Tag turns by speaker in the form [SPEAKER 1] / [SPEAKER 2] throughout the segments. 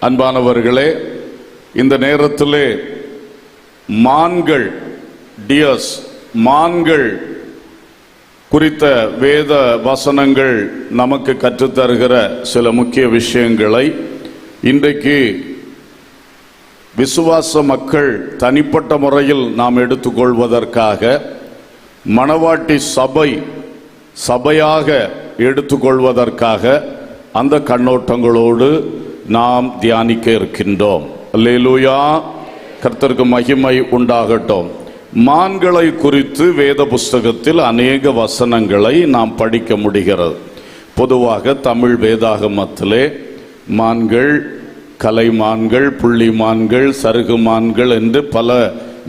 [SPEAKER 1] அன்பானவர்களே, இந்த நேரத்திலே மான்கள், டியர்ஸ், மான்கள் குறித்த வேத வசனங்கள் நமக்கு கற்றுத்தருகிற சில முக்கிய விஷயங்களை இன்றைக்கு விசுவாச மக்கள் தனிப்பட்ட முறையில் நாம் எடுத்துக்கொள்வதற்காக, மணவாட்டி சபையாக எடுத்துக்கொள்வதற்காக அந்த கண்ணோட்டங்களோடு நாம் தியானிக்க இருக்கின்றோம். அல்லேலூயா, கர்த்தருக்கு மகிமை உண்டாகட்டும். மான்களை குறித்து வேத புஸ்தகத்தில் அநேக வசனங்களை நாம் படிக்க முடிகிறது. பொதுவாக தமிழ் வேதாகமத்திலே மான்கள், கலைமான்கள், புள்ளிமான்கள், சருகு மான்கள் என்று பல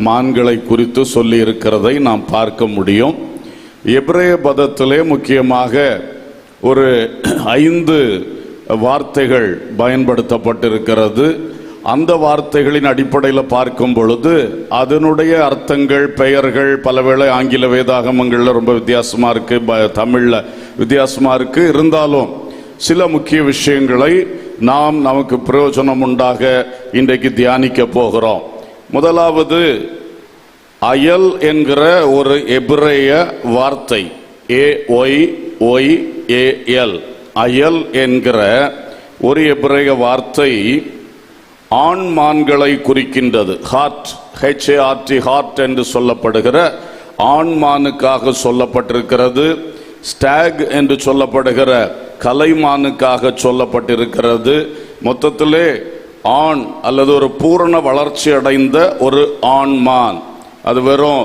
[SPEAKER 1] மான்களை குறித்து சொல்லி இருக்கிறதை நாம் பார்க்க முடியும். எபிரேய பதத்திலே முக்கியமாக ஒரு 5 வார்த்தைகள் பயன்படுத்தப்பட்டிருக்கிறது. அந்த வார்த்தைகளின் அடிப்படையில் பார்க்கும் பொழுது அதனுடைய அர்த்தங்கள், பெயர்கள் பலவேளை ஆங்கில வேதாகமங்களில் ரொம்ப வித்தியாசமாக இருக்குது, தமிழில் வித்தியாசமாக இருக்குது. இருந்தாலும் சில முக்கிய விஷயங்களை நமக்கு பிரயோஜனம் உண்டாக இன்றைக்கு தியானிக்க போகிறோம். முதலாவது, அயல் என்கிற ஒரு எபிரேய வார்த்தை, AYOYAL, அயல் என்கிற ஒரு எபிரேய வார்த்தை ஆண் மான்களை குறிக்கின்றது. ஹார்ட், HART, ஹார்ட் என்று சொல்லப்படுகிற ஆண் மானுக்காக சொல்லப்பட்டிருக்கிறது. ஸ்டாக் என்று சொல்லப்படுகிற கலைமானுக்காக சொல்லப்பட்டிருக்கிறது. மொத்தத்திலே ஆண் அல்லது ஒரு பூரண வளர்ச்சி அடைந்த ஒரு ஆண் மான். அது வெறும்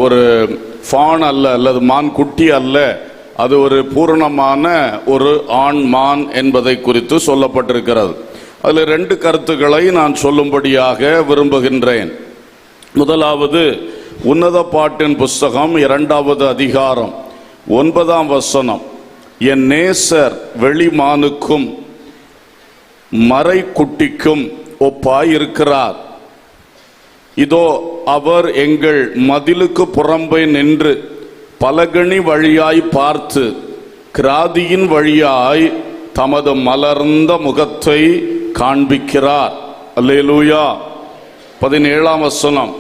[SPEAKER 1] ஒரு ஃபான் அல்ல, அல்லது மான் குட்டி அல்ல, அது ஒரு பூரணமான ஒரு ஆண் மான் என்பதை குறித்து சொல்லப்பட்டிருக்கிறது. அதில் 2 கருத்துக்களை நான் சொல்லும்படியாக விரும்புகின்றேன். முதலாவது, உன்னத பாட்டின் புஸ்தகம் 2வது அதிகாரம் 9ஆம் வசனம், என் நேசர் வெளிமானுக்கும் மறை குட்டிக்கும் ஒப்பாய் இருக்கிறார். இதோ அவர் எங்கள் மதிலுக்கு புறம்பே நின்று பலகணி வழியாய் பார்த்து கிராதியின் வழியாய் தமது மலர்ந்த முகத்தை காண்பிக்கிறார். அல்லேலூயா. 17ஆம் வசனம்,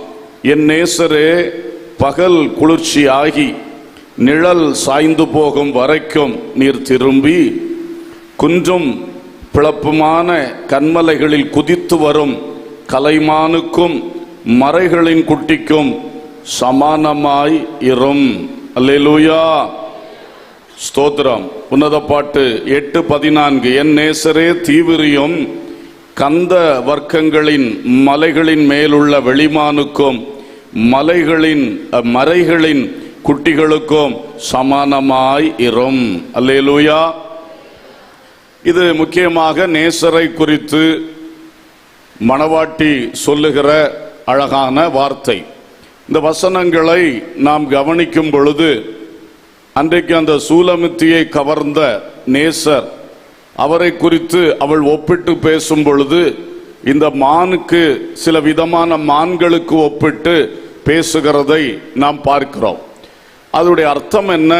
[SPEAKER 1] என் நேசரே பகல் குளிர்ச்சியாகி நிழல் சாய்ந்து போகும் வரைக்கும் நீர் திரும்பி குன்றும் பிளப்புமான கண்மலைகளில் குதித்து வரும் கலைமானுக்கும் மறைகளின் குட்டிக்கும் சமானமாய் இரும். அல்லேலூயா, ஸ்தோத்திரம். உன்னத பாட்டு 8:14, என் நேசரே தீவிரியும் கந்த வர்க்கங்களின் மலைகளின் மேலுள்ள வெளிமானுக்கும் மறைகளின் குட்டிகளுக்கும் சமானமாய் இரும். அல்லேலூயா. இது முக்கியமாக நேசரை குறித்து மணவாட்டி சொல்லுகிற அழகான வார்த்தை. இந்த வசனங்களை நாம் கவனிக்கும் பொழுது, அன்றைக்கு அந்த சூலமித்தியை கவர்ந்த நேசர், அவரை குறித்து அவள் ஒப்பிட்டு பேசும் பொழுது இந்த மானுக்கு சில விதமான மான்களுக்கு ஒப்பிட்டு பேசுகிறதை நாம் பார்க்கிறோம். அதனுடைய அர்த்தம் என்ன?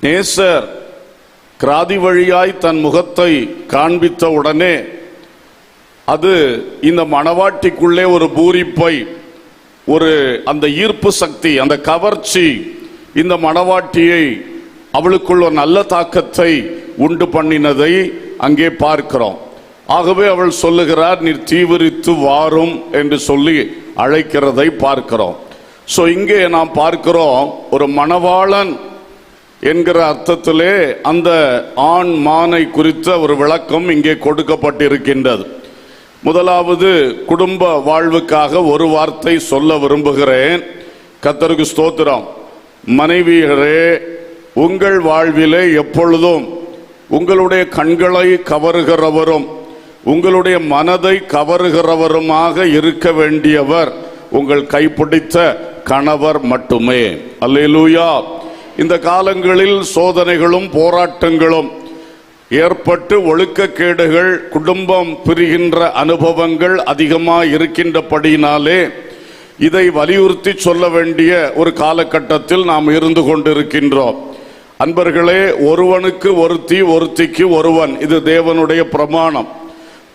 [SPEAKER 1] நேசர் கிராதி வழியாய் தன் முகத்தை காண்பித்த உடனே அது இந்த மணவாட்டிக்குள்ளே ஒரு பூரிப்பை, ஒரு அந்த ஈர்ப்பு சக்தி, அந்த கவர்ச்சி இந்த மணவாட்டியை, அவளுக்குள்ள ஒரு நல்ல தாக்கத்தை உண்டு பண்ணினதை அங்கே பார்க்கிறோம். ஆகவே அவள் சொல்லுகிறார், நீர் தீவிரித்து வாரும் என்று சொல்லி அழைக்கிறதை பார்க்கிறோம். ஸோ இங்கே நாம் பார்க்கிறோம், ஒரு மணவாளன் என்கிற அர்த்தத்திலே அந்த ஆண் மானை குறித்த ஒரு விளக்கம் இங்கே கொடுக்கப்பட்டிருக்கின்றது. முதலாவது, குடும்ப வாழ்வுக்காக ஒரு வார்த்தை சொல்ல விரும்புகிறேன். கர்த்தருக்கு ஸ்தோத்திரம். மனைவியரே, உங்கள் வாழ்விலே எப்பொழுதும் உங்களுடைய கண்களை கவருகிறவரும் உங்களுடைய மனதை கவருகிறவருமாக இருக்க வேண்டியவர் உங்கள் கைப்பிடித்த கணவர் மட்டுமே. அல்லேலூயா. இந்த காலங்களில் சோதனைகளும் போராட்டங்களும் ஏற்பட்டு ஒழுக்கக்கேடுகள், குடும்பம் பிரிகின்ற அனுபவங்கள் அதிகமாக இருக்கின்றபடியினாலே இதை வலியுறுத்தி சொல்ல வேண்டிய ஒரு காலகட்டத்தில் நாம் இருந்து கொண்டிருக்கின்றோம். அன்பர்களே, ஒருவனுக்கு ஒருத்தி, ஒருத்திக்கு ஒருவன், இது தேவனுடைய பிரமாணம்.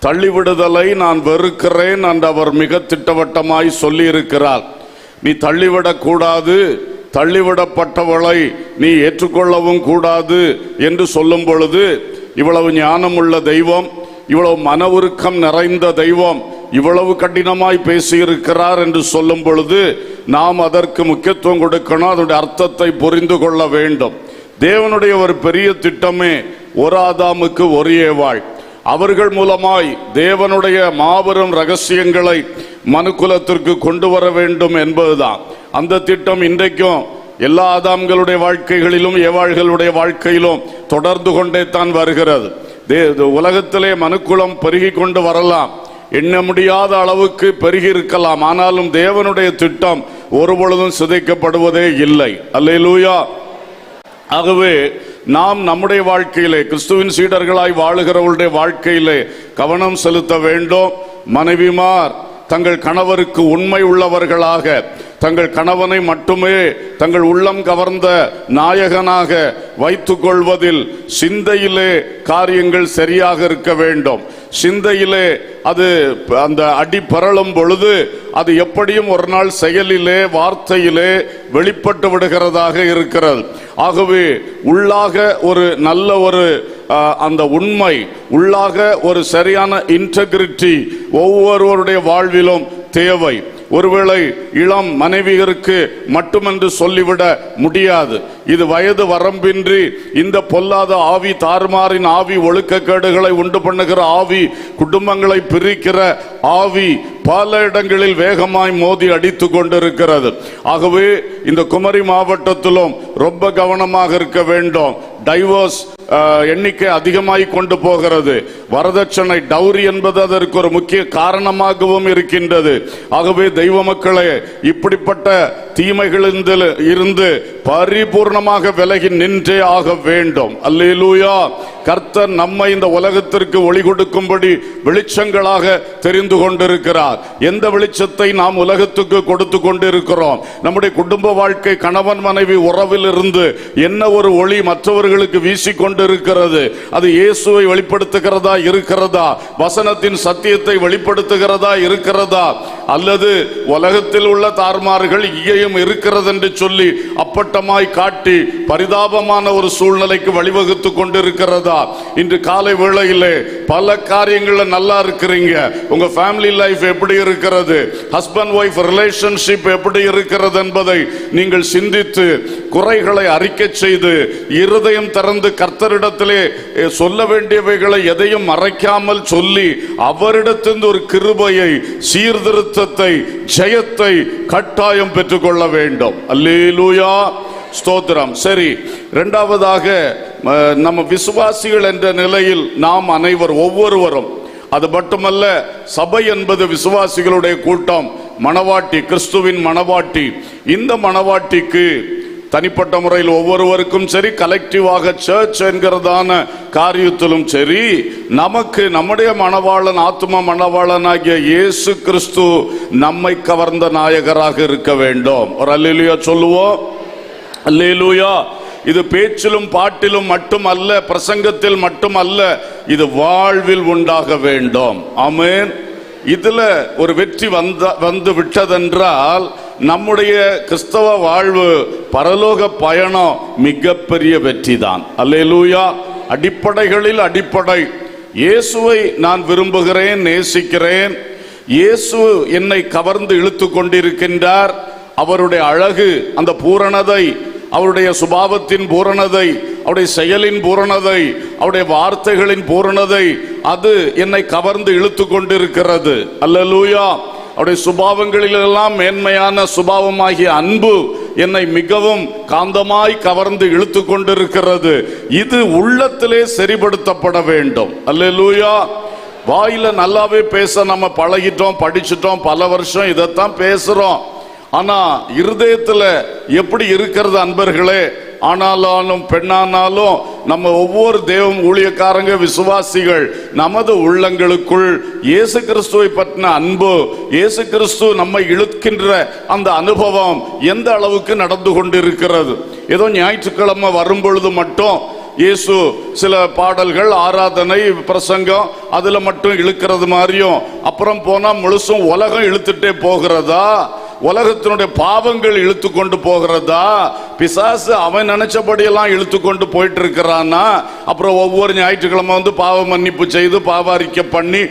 [SPEAKER 1] தள்ளிவிடுதலை நான் வெறுக்கிறேன் என்று அவர் மிக திட்டவட்டமாய் சொல்லி இருக்கிறார். நீ தள்ளிவிடக் கூடாது, தள்ளிவிடப்பட்டவளை நீ ஏற்றுக்கொள்ளவும் கூடாது என்று சொல்லும் பொழுது, இவ்வளவு ஞானமுள்ள தெய்வம், இவ்வளவு மன உருக்கம் நிறைந்த தெய்வம் இவ்வளவு கடினமாய் பேசியிருக்கிறார் என்று சொல்லும் பொழுது நாம் அதற்கு முக்கியத்துவம் கொடுக்கணும், அதனுடைய அர்த்தத்தை புரிந்து கொள்ள வேண்டும். தேவனுடைய ஒரு பெரிய திட்டமே ஒரு ஆதாமுக்கு ஒரு ஏவாள். அவர்கள் மூலமாய் தேவனுடைய மாபெரும் ரகசியங்களை மனுக்குலத்திற்கு கொண்டு வர வேண்டும் என்பதுதான். அந்த திட்டம் இன்றைக்கும் எல்லா ஆதாம்களுடைய வாழ்க்கைகளிலும் ஏவாள்களுடைய வாழ்க்கையிலும் தொடர்ந்து கொண்டே தான் வருகிறது. உலகத்திலே மனுக்குலம் பெருகி கொண்டு வரலாம், எண்ண முடியாத அளவுக்கு பெருகி இருக்கலாம். ஆனாலும் தேவனுடைய திட்டம் ஒருபொழுதும் சிதைக்கப்படுவதே இல்லை. அல்லேலூயா. ஆகவே நாம் நம்முடைய வாழ்க்கையிலே, கிறிஸ்துவின் சீடர்களாய் வாழுகிறவர்களுடைய வாழ்க்கையிலே கவனம் செலுத்த வேண்டும். மனைவிமார் தங்கள் கணவருக்கு உண்மை உள்ளவர்களாக, தங்கள் கணவனை மட்டுமே தங்கள் உள்ளம் கவர்ந்த நாயகனாக வைத்துக் கொள்வதில் சிந்தையிலே காரியங்கள் சரியாக இருக்க வேண்டும். சிந்தையிலே அது அந்த அடி பரளும் பொழுது அது எப்படியும் ஒரு நாள் செயலிலே, வார்த்தையிலே வெளிப்பட்டு விடுகிறதாக இருக்கிறது. ஆகவே உள்ளாக ஒரு நல்ல ஒரு அந்த உண்மை, உள்ளாக ஒரு சரியான இன்டெகிரிட்டி ஒவ்வொருவருடைய வாழ்விலும் தேவை. ஒருவேளை இளம் மனைவியருக்கு மட்டுமென்று சொல்லிவிட முடியாது. இது வயது வரம்பின்றி இந்த பொல்லாத ஆவி, தாறுமாறின் ஆவி, ஒழுக்கக்கேடுகளை உண்டு பண்ணுகிற ஆவி, குடும்பங்களை பிரிக்கிற ஆவி பல இடங்களில் வேகமாய் மோதி அடித்து கொண்டிருக்கிறது. ஆகவே இந்த குமரி மாவட்டத்திலும் ரொம்ப கவனமாக இருக்க வேண்டும். டைவர்ஸ் எண்ணிக்கை அதிகமாய் கொண்டு போகிறது. வரதட்சணை, டவுரி என்பது அதற்கு ஒரு முக்கிய காரணமாகவும் இருக்கின்றது. ஆகவே தெய்வ மக்களே, இப்படிப்பட்ட தீமைகளில் இருந்து பரிபூர்ணமாக விலகி நின்றே ஆக வேண்டும். அல்லேலூயா. கர்த்தர் நம்மை இந்த உலகத்திற்கு ஒளி கொடுக்கும்படி வெளிச்சங்களாக தெரிந்து கொண்டிருக்கிறார். எந்த வெளிச்சத்தை நாம் உலகத்துக்கு கொடுத்து கொண்டிருக்கிறோம்? நம்முடைய குடும்ப வாழ்க்கை, கணவன் மனைவி உறவில் இருந்து என்ன ஒரு ஒளி மற்றவர்களுக்கு வீசிக்கொண்டிருக்கிறது? அது இயேசுவை வெளிப்படுத்துகிறதா இருக்கிறதா? வசனத்தின் சத்தியத்தை வெளிப்படுத்துகிறதா இருக்கிறதா? அல்லது உலகத்தில் உள்ள தார்மார்கள் இங்கேயும் இருக்கிறது என்று சொல்லி அப்பட்டமாய் காட்டி பரிதாபமான ஒரு சூழ்நிலைக்கு வழிவகுத்து கொண்டிருக்கிறதா? இன்று காலை வேளையிலே பல காரியங்கள்ல நல்லா இருக்கிறீங்க. உங்க ஃபேமிலி லைஃப் எப்படி இருக்கிறது, ஹஸ்பண்ட் ஒய்ஃப் ரிலேஷன்ஷிப் எப்படி இருக்கிறது என்பதை நீங்கள் சிந்தித்து குறைகளை அறிக்கை செய்து இருதயம் திறந்து கர்த்தரிடத்திலே சொல்ல வேண்டியவைகளை எதையும் மறைக்காமல் சொல்லி அவரிடத்திலிருந்து ஒரு கிருபையை, சீர்திருத்தத்தை, ஜெயத்தை கட்டாயம் பெற்றுக்கொள்ள வேண்டும். அல்லேலூயா, ஸ்தோத்திரம். சரி, இரண்டாவதாக நம்ம விசுவாசிகள் என்ற நிலையில் நாம் அனைவர் ஒவ்வொருவரும், அது மட்டுமல்ல, சபை என்பது விசுவாசிகளுடைய கூட்டம், மணவாட்டி, கிறிஸ்துவின் மணவாட்டி. இந்த மணவாட்டிக்கு தனிப்பட்ட முறையில் ஒவ்வொருவருக்கும் சரி, கலெக்டிவாக சர்ச் என்கிறதான காரியத்திலும் சரி, நமக்கு நம்முடைய மணவாளன், ஆத்தும மணவாளனாகிய இயேசு கிறிஸ்து நம்மை கவர்ந்த நாயகராக இருக்க வேண்டும். ஒரு அல்லேலூயா சொல்லுவோம். அல்லேலூயா. இது பேச்சிலும் பாட்டிலும் மட்டுமல்ல, பிரசங்கத்தில் மட்டுமல்ல, இது வாழ்வில் உண்டாக வேண்டும். ஆமென். இதுல ஒரு வெற்றி வந்து விட்டதென்றால் நம்முடைய கிறிஸ்தவ வாழ்வு, பரலோக பயணம் மிகப்பெரிய வெற்றி தான். அல்லேலூயா. அடிப்படைகளில் அடிப்படை, இயேசுவை நான் விரும்புகிறேன், நேசிக்கிறேன். இயேசு என்னை கவர்ந்து இழுத்து கொண்டிருக்கின்றார். அவருடைய அழகு, அந்த பூரணதை, அவருடைய சுபாவத்தின் பூரணதை, அவருடைய செயலின் பூரணதை, அவருடைய வார்த்தைகளின் பூரணதை, அது என்னை கவர்ந்து இழுத்து கொண்டிருக்கிறது. அல்லேலூயா. அவருடைய சுபாவங்களிலெல்லாம் மேன்மையான சுபாவமாகிய அன்பு என்னை மிகவும் காந்தமாய் கவர்ந்து இழுத்து கொண்டிருக்கிறது. இது உள்ளத்திலே சரிபடுத்தப்பட வேண்டும். அல்லேலூயா. வாயில நல்லாவே பேச நம்ம பழகிட்டோம், படிச்சுட்டோம், பல வருஷம் இதைத்தான் பேசுறோம். ஆனா இருதயத்துல எப்படி இருக்கிறது அன்பர்களே? ஆனாலும் பெண்ணானாலும் நம்ம ஒவ்வொரு தேவ ஊழியக்காரங்க, விசுவாசிகள், நமது உள்ளங்களுக்குள் இயேசு கிறிஸ்துவை பற்றின அன்பு, இயேசு கிறிஸ்து நம்மை இழுக்கின்ற அந்த அனுபவம் எந்த அளவுக்கு நடந்து கொண்டிருக்கிறது? ஏதோ ஞாயிற்றுக்கிழமை வரும் பொழுது மட்டும் இயேசு சில பாடல்கள், ஆராதனை, பிரசங்கம் அதுல மட்டும் இழுக்கிறது மாதிரியும், அப்புறம் போனா முழுசும் உலகம் இழுத்துட்டே போகிறதா? உலகத்தினுடைய பாவங்கள் இழுத்து கொண்டு போகிறதா? பிசாசு அவன் நினைச்சபடியெல்லாம் இழுத்து கொண்டு போயிட்டு இருக்கிறான்னா, அப்புறம் ஒவ்வொரு ஞாயிற்றுக்கிழமை வந்து பாவ மன்னிப்பு செய்து பாவாரிக்க பண்ணி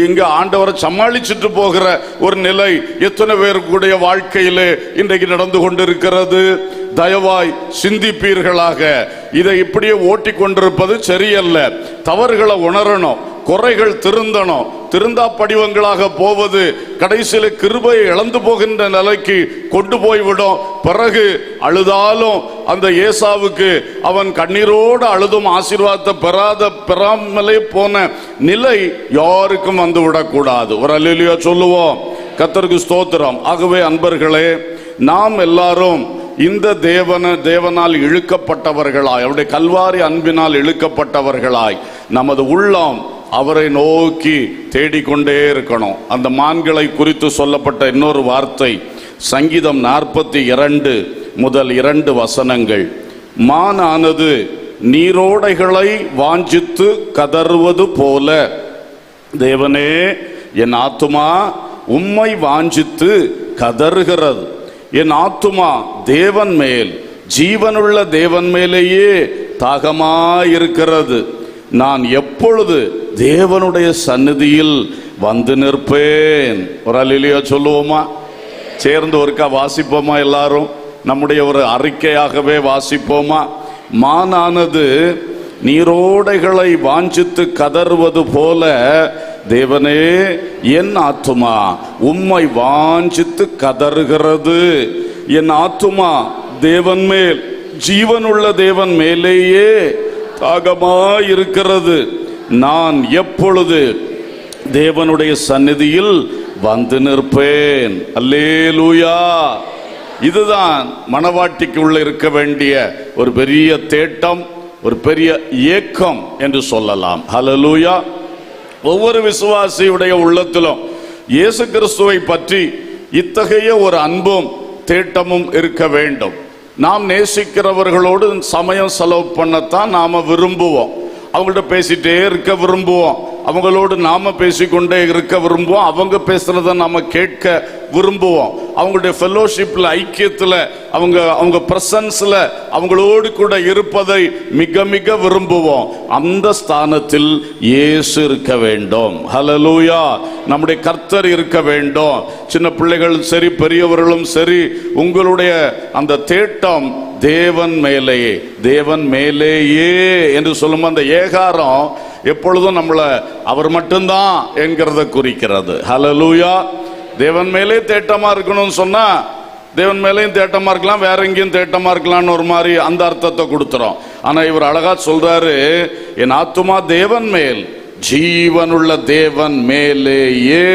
[SPEAKER 1] இங்க ஆண்டவரை சமாளிச்சுட்டு போகிற ஒரு நிலை எத்தனை பேருடைய வாழ்க்கையிலே இன்றைக்கு நடந்து கொண்டிருக்கிறது? தயவாய் சிந்திப்பீர்களாக. இதை இப்படியே ஓட்டி கொண்டிருப்பது சரியல்ல. தவறுகளை உணரணும், குறைகள் திருந்தணும். திருந்தா படிவங்களாக போவது கடைசியில கிருபையை இழந்து போகின்ற நிலைக்கு கொண்டு போய்விடும். பிறகு அழுதாலும் அந்த ஏசாவுக்கு அவன் கண்ணீரோடு அழுதும் ஆசீர்வாதத்தை பெறாமலே போன நிலை யாருக்கும் வந்து விடக்கூடாது. ஒரு அல்லேலூயா சொல்லுவோம். கர்த்தருக்கு ஸ்தோத்திரம். ஆகவே அன்பர்களே, நாம் எல்லாரும் இந்த தேவனால் இழுக்கப்பட்டவர்களாய், அவருடைய கல்வாரி அன்பினால் இழுக்கப்பட்டவர்களாய் நமது உள்ளம் அவரை நோக்கி தேடிக்கொண்டே இருக்கணும். அந்த மான்களை குறித்து சொல்லப்பட்ட இன்னொரு வார்த்தை சங்கீதம் 42 முதல் 2 வசனங்கள். மானானது நீரோடைகளை வாஞ்சித்து கதறுவது போல, தேவனே என் ஆத்துமா உம்மை வாஞ்சித்து கதறுகிறது. என் ஆத்துமா தேவன் மேல், ஜீவனுள்ள தேவன் மேலேயே தாகமாயிருக்கிறது. நான் எப்பொழுது தேவனுடைய சந்நிதியில் வந்து நிற்பேன்? ஒரு அல்லேலூயா சொல்லுவோமா? சேர்ந்து ஒருக்கா வாசிப்போமா? எல்லாரும் நம்முடைய ஒரு அறிக்கையாகவே வாசிப்போமா? மானானது நீரோடைகளை வாஞ்சித்து கதறுவது போல, தேவனே என் ஆத்துமா உம்மை வாஞ்சித்து கதறுகிறது. என் ஆத்துமா தேவன் மேல், ஜீவனுள்ள தேவன் மேலேயே தாகமாயிருக்கிறது. நான் எப்பொழுது தேவனுடைய சந்நிதியில் வந்து நிற்பேன்? அல்லேலூயா. இதுதான் மனவாட்டிக்கு உள்ள இருக்க வேண்டிய ஒரு பெரிய தேட்டம், ஒரு பெரிய ஏக்கம் என்று சொல்லலாம். ஹல்லேலூயா. ஒவ்வொரு விசுவாசியுடைய உள்ளத்திலும் இயேசு கிறிஸ்துவை பற்றி இத்தகைய ஒரு அன்பும் தேட்டமும் இருக்க வேண்டும். நாம் நேசிக்கிறவர்களோடு சமயம் செலவு பண்ணத்தான் நாம விரும்புவோம். அவங்கள்ட்ட பேசிட்டே இருக்க விரும்புவோம். அவங்களோடு நாம பேசிக்கொண்டே இருக்க விரும்புவோம். அவங்க பேசுறத நாம கேட்க விரும்புவோம். அவங்களுடைய ஃபெலோஷிப்ல, ஐக்கியத்துல, அவங்க பிரசன்ஸ்ல அவங்களோடு கூட இருப்பதை மிக மிக விரும்புவோம். அந்த ஸ்தானத்தில் இயேசு இருக்க வேண்டும். ஹல்லேலூயா. நம்முடைய கர்த்தர் இருக்க வேண்டும். சின்ன பிள்ளைகள் சரி, பெரியவர்களும் சரி, உங்களுடைய அந்த தேட்டம் தேவன் மேலேயே, தேவன் மேலேயே என்று சொல்லும் அந்த ஏகாரம் எப்பொழுதும் நம்மளை அவர் மட்டும்தான் என்கிறத குறிக்கிறது. ஹல்லேலூயா. தேவன் மேலே தேட்டமா இருக்கணும்னு சொன்னா, தேவன் மேலேயும் தேட்டமா இருக்கலாம், வேற எங்கேயும் தேட்டமா இருக்கலாம்னு ஒரு மாதிரி அந்த அர்த்தத்தை கொடுத்துறோம். ஆனா இவர் அழகா சொல்றாரு, என் ஆத்துமா தேவன் மேல், ஜீவனுள்ள தேவன் மேலேயே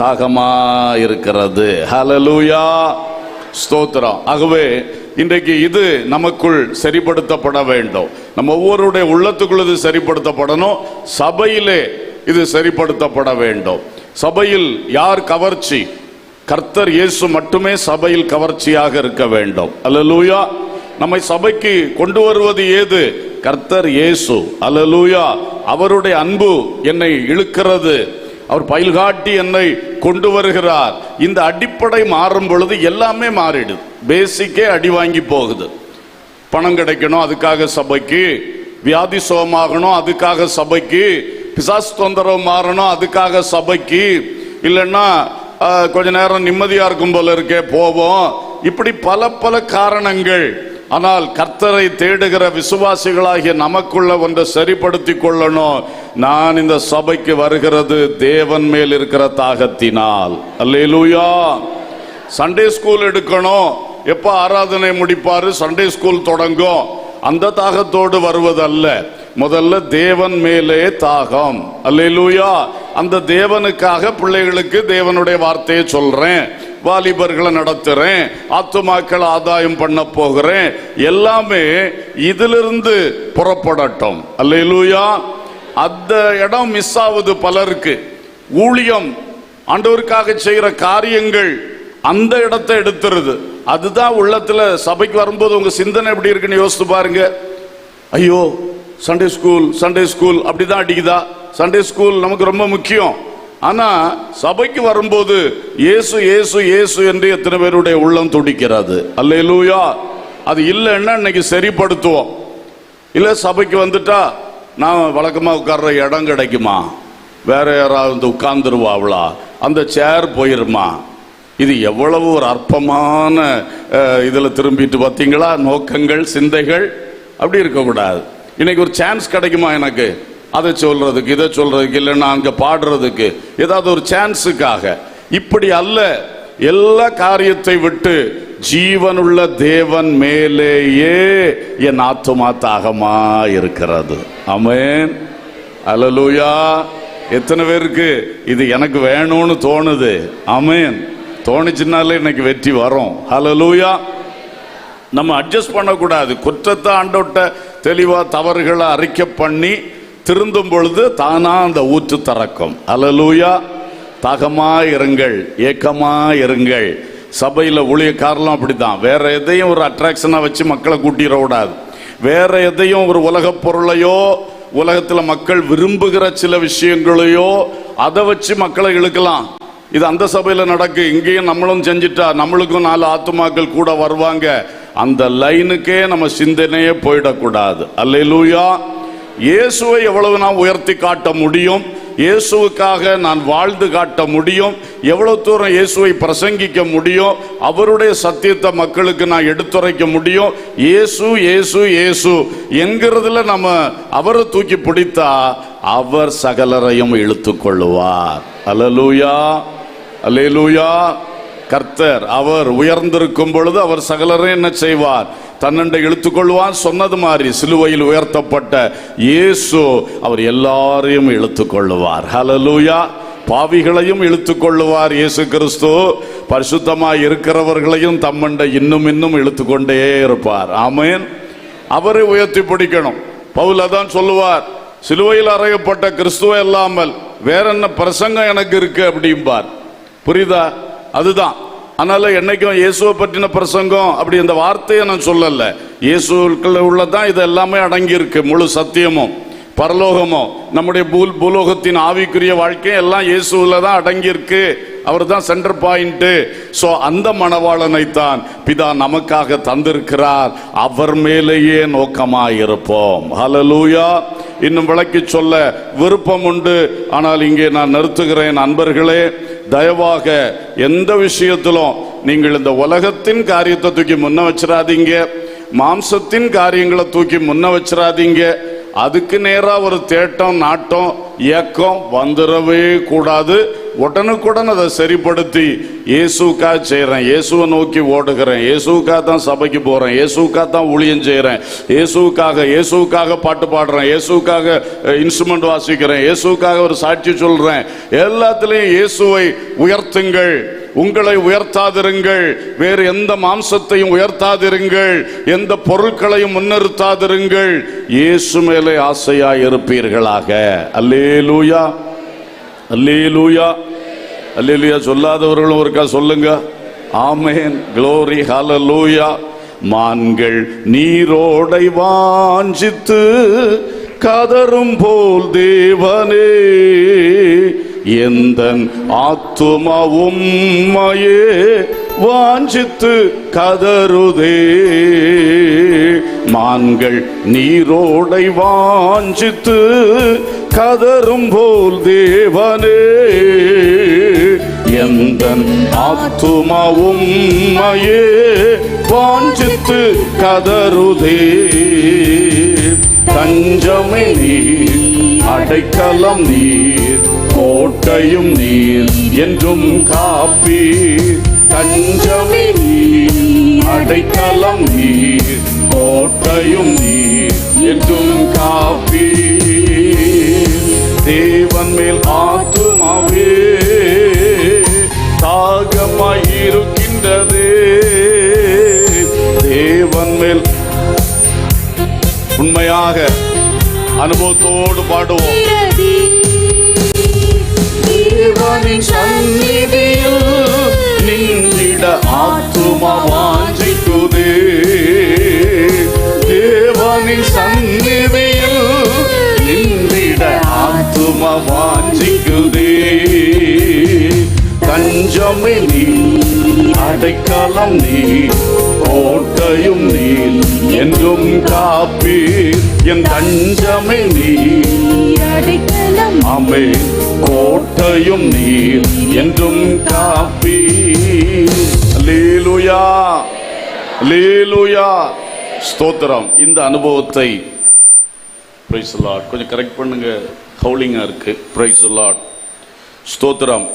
[SPEAKER 1] தாகமா இருக்கிறது. ஹல்லேலூயா. ஸ்தோத்திரம். ஆகவே இன்றைக்கு இது நமக்குள் சரிப்படுத்தப்பட வேண்டும். நம்ம ஒவ்வொருடைய உள்ளத்துக்குள் இது சரிப்படுத்தப்படணும். சபையிலே இது சரிப்படுத்தப்பட வேண்டும். சபையில் யார் கவர்ச்சி? கர்த்தர் இயேசு மட்டுமே சபையில் கவர்ச்சியாக இருக்க வேண்டும். அல்லேலூயா. நம்மை சபைக்கு கொண்டு வருவது ஏது? கர்த்தர் இயேசு. அல்லேலூயா. அவருடைய அன்பு என்னை இழுக்கிறது. அவர் பயில்காட்டி என்னை கொண்டு வருகிறார். இந்த அடிப்படை மாறும் பொழுது எல்லாமே மாறிடுது. பேசிக்கே அடி வாங்கி போகுது. பணம் கிடைக்கணும் அதுக்காக சபைக்கு, வியாதி சுகமாகணும் அதுக்காக சபைக்கு, பிசாசு தொந்தரவு மாறணும் அதுக்காக சபைக்கு, இல்லைன்னா கொஞ்ச நேரம் நிம்மதியா இருக்கும் போல இருக்கே போவோம். இப்படி பல பல காரணங்கள். ஆனால் கர்த்தரை தேடுகிற விசுவாசிகளாகிய நமக்குள்ள ஒன்றை சரிப்படுத்தி கொள்ளணும். நான் இந்த சபைக்கு வருகிறது தேவன் மேல் இருக்கிற தாகத்தினால். அல்லேலூயா. சண்டே ஸ்கூல் எடுக்கணும். எப்ப ஆராதனை முடிப்பாரு, சண்டே ஸ்கூல் தொடங்கும், அந்த தாகத்தோடு வருவதல்ல. முதல்ல தேவன் மேலே தாகம். அல்லேலூயா. அந்த தேவனுக்காக பிள்ளைகளுக்கு தேவனுடைய வார்த்தையை சொல்றேன், வாலிபர்களை நடத்துறேன், ஆத்துமாக்களை ஆதாயம் பண்ண போகிறேன். எல்லாமே இதிலிருந்து புறப்படட்டும். அல்லேலூயா. அந்த இடம் மிஸ் ஆகுது பலருக்கு. ஊழியம், ஆண்டவருக்காக செய்யற காரியங்கள் அந்த இடத்தை எடுத்துருது. அதுதான் உள்ளத்துல சபைக்கு வரும்போது உங்க சிந்தனை எப்படி இருக்குன்னு யோசித்து பாருங்க. ஐயோ சண்டே ஸ்கூல் அப்படிதான் அடிக்குதா? சண்டே ஸ்கூல் நமக்கு ரொம்ப முக்கியம். ஆனா சபைக்கு வரும்போது இயேசு இயேசு இயேசு என்று எத்தனை பேருடைய உள்ளம் துடிக்கிறது? அல்லேலூயா. அது இல்லைன்னா இன்னைக்கு சரிப்படுத்துவோம். இல்ல சபைக்கு வந்துட்டா நான் வழக்கமா உட்கார்ற இடம் கிடைக்குமா? வேற யாராவது உட்கார்ந்துருவாங்களா? அந்த சேர் போயிருமா? இது எவ்வளவு ஒரு அற்பமான இதுல திரும்பிட்டு பார்த்தீங்களா? நோக்கங்கள், சிந்தைகள் அப்படி இருக்கக்கூடாது. இன்னைக்கு ஒரு சான்ஸ் கிடைக்குமா எனக்கு அதை சொல்றதுக்கு, இதை சொல்றதுக்கு, இல்லைன்னா அங்க பாடுறதுக்கு, ஏதாவது ஒரு சான்ஸுக்காக? இப்படி அல்ல. எல்லா காரியத்தை விட்டு ஜீவனுள்ள தேவன் மேலேயே என் ஆத்துமா தாகமா இருக்கிறது. ஆமென், அல்லேலூயா. எத்தனை பேருக்கு இது எனக்கு வேணும்னு தோணுது? ஆமென். தோணுச்சுனாலே இன்னைக்கு வெற்றி வரும். அல்லேலூயா. நம்ம அட்ஜஸ்ட் பண்ணக்கூடாது. குற்றத்தை ஆண்டோட்ட தெளிவா தவறுகளை அறிக்கை பண்ணி திருந்தும் பொழுது தானா அந்த ஊற்று திறக்கும். அல்லேலூயா. தாகமா இருங்கள், ஏக்கமா இருங்கள். சபையில் ஊழியக்காரலாம் அப்படித்தான். வேற எதையும் ஒரு அட்ராக்ஷனா வச்சு மக்களை கூட்டிட கூடாது. வேற எதையும் ஒரு உலக பொருளையோ உலகத்துல மக்கள் விரும்புகிற சில விஷயங்களையோ அதை வச்சு மக்களை இழுக்கலாம். இது அந்த சபையில நடக்கு. இங்கேயும் நம்மளும் செஞ்சுட்டா நம்மளுக்கும் 4 ஆத்துமாக்கள் கூட வருவாங்க. அந்த லைனுக்கே நம்ம சிந்தனையே போயிடக்கூடாது. அல்லேலூயா. இயேசுவை எவ்வளவு நான் உயர்த்தி காட்ட முடியும், இயேசுவுக்காக நான் வாழ்ந்து காட்ட முடியும், எவ்வளவு தூரம் இயேசுவை பிரசங்கிக்க முடியும், அவருடைய சத்தியத்தை மக்களுக்கு நான் எடுத்துரைக்க முடியும். இயேசு இயேசு இயேசு என்கிறதுல நம்ம அவரை தூக்கி பிடித்தா அவர் சகலரையும் இழுத்து கொள்ளுவார். அல்லேலூயா, அல்லேலூயா. கர்த்தர் அவர் உயர்ந்திருக்கும் பொழுது அவர் சகலரையும் என்ன செய்வார்? தன்னண்டை இழுத்துக்கொள்வார். சொன்னது மாதிரி சிலுவையில் உயர்த்தப்பட்ட இயேசு அவர் எல்லாரையும் இழுத்துக்கொள்ளுவார். ஹல்லேலூயா. பாவிகளையும் இழுத்துக்கொள்ளுவார் இயேசு கிறிஸ்து. பரிசுத்தமாய் இருக்கிறவர்களையும் தம்மண்டை இன்னும் இன்னும் இழுத்துக்கொண்டே இருப்பார். ஆமென். அவரை உயர்த்தி பிடிக்கணும். பவுல் அதான் சொல்லுவார், சிலுவையில் அறையப்பட்ட கிறிஸ்துவை இல்லாமல் வேற என்ன பிரசங்கம் எனக்கு இருக்கு அப்படிம்பார். புரியுதா? அதுதான். அதனால என்னைக்கும் இயேசுவை பற்றின பிரசங்கம் அப்படி இந்த வார்த்தையை நான் சொல்லல. இயேசுக்குள்ள உள்ளதான் இது எல்லாமே அடங்கி இருக்கு. முழு சத்தியமும் பரலோகமும் நம்முடைய பூலோகத்தின் ஆவிக்குரிய வாழ்க்கை எல்லாம் இயேசுல தான் அடங்கி இருக்கு. அவர் தான் சென்டர் பாயிண்ட். சோ அந்த மணவாளனை தான் பிதா நமக்காக தந்திருக்கிறார். அவர் மேலேயே நோக்கமாய் இருப்போம். ஹல்லேலூயா. இன்னும் விளக்கி சொல்ல விருப்பம் உண்டு, ஆனால் இங்கே நான் நிறுத்துகிறேன். அன்பர்களே, தயவாக எந்த விஷயத்திலும் நீங்கள் இந்த உலகத்தின் காரியத்தை தூக்கி முன்ன வச்சிடாதீங்க, மாம்சத்தின் காரியங்களை தூக்கி முன்ன வச்சிடாதீங்க. அதுக்கு நேரா ஒரு தேட்டம், நாட்டம், இயக்கம் வந்துடவே கூடாது. உடனுக்குடன் அதை சரிப்படுத்தி இயேசுக்காக செய்கிறேன், இயேசுவை நோக்கி ஓடுகிறேன், இயேசுக்காக தான் சபைக்கு போகிறேன், இயேசுக்காக தான் ஊழியம் செய்கிறேன், இயேசுக்காக பாட்டு பாடுறேன், இயேசுக்காக இன்ஸ்ட்ருமெண்ட் வாசிக்கிறேன், இயேசுக்காக ஒரு சாட்சி சொல்கிறேன். எல்லாத்துலேயும் இயேசுவை உயர்த்துங்கள். உங்களை உயர்த்தாதிருங்கள். வேறு எந்த மாம்சத்தையும் உயர்த்தாதிருங்கள். எந்த பொருட்களையும் முன்னிறுத்தாதிருங்கள். இயேசு மேலே ஆசையாய் இருப்பீர்களாக. அல்லேலூயா, அல்லேலூயா, அல்லேலூயா. சொல்லாதவர்களும் ஒருக்கா சொல்லுங்க. ஆமென், க்ளோரி, ஹல்லேலூயா. மான்கள் நீரோடை வாஞ்சித்து கதரும் போல் தேவனே, எந்தன் ஆத்துமா உம்மையே வாஞ்சித்து கதறுதே. மான்கள் நீரோடை வாஞ்சித்து கதரும் போல் தேவனே, எந்தன் ஆத்துமா உம்மையே வாஞ்சித்து கதறுதே. தஞ்சமே நீர், அடைக்கலம் நீர், கோட்டையும் நீர், என்றும் காப்பீர். தஞ்சமே நீர், அடைக்கலம் நீர், கோட்டையும் நீர், என்றும் காப்பீர். தேவன் மேல் ஆத்துமாவே தாகமாயிருக்கின்றதே. தேவன் மேல் உண்மையாக அனுபவத்தோடு பாடுவோம். தேவனின் சந்நிதியில் நின்றிட ஆத்துமா வாஞ்சிக்குதே. தேவனின் சந்நிதி பாயுதே. தஞ்சமே நீ, அடைக்கலம் நீ, கோட்டையும் நீ, என்றும் காப்பீர். என் தஞ்சமே நீ, ஆமென், கோட்டையும் நீ, என்றும் காப்பீர். அல்லேலூயா, அல்லேலூயா, ஸ்தோத்திரம். இந்த அனுபவத்தை பிரைஸ் தி லார்ட். கொஞ்சம் கரெக்ட் பண்ணுங்க, ஹவுலிங்கா இருக்கு. பிரைஸ் தி லார்ட், ஸ்தோத்திரம்.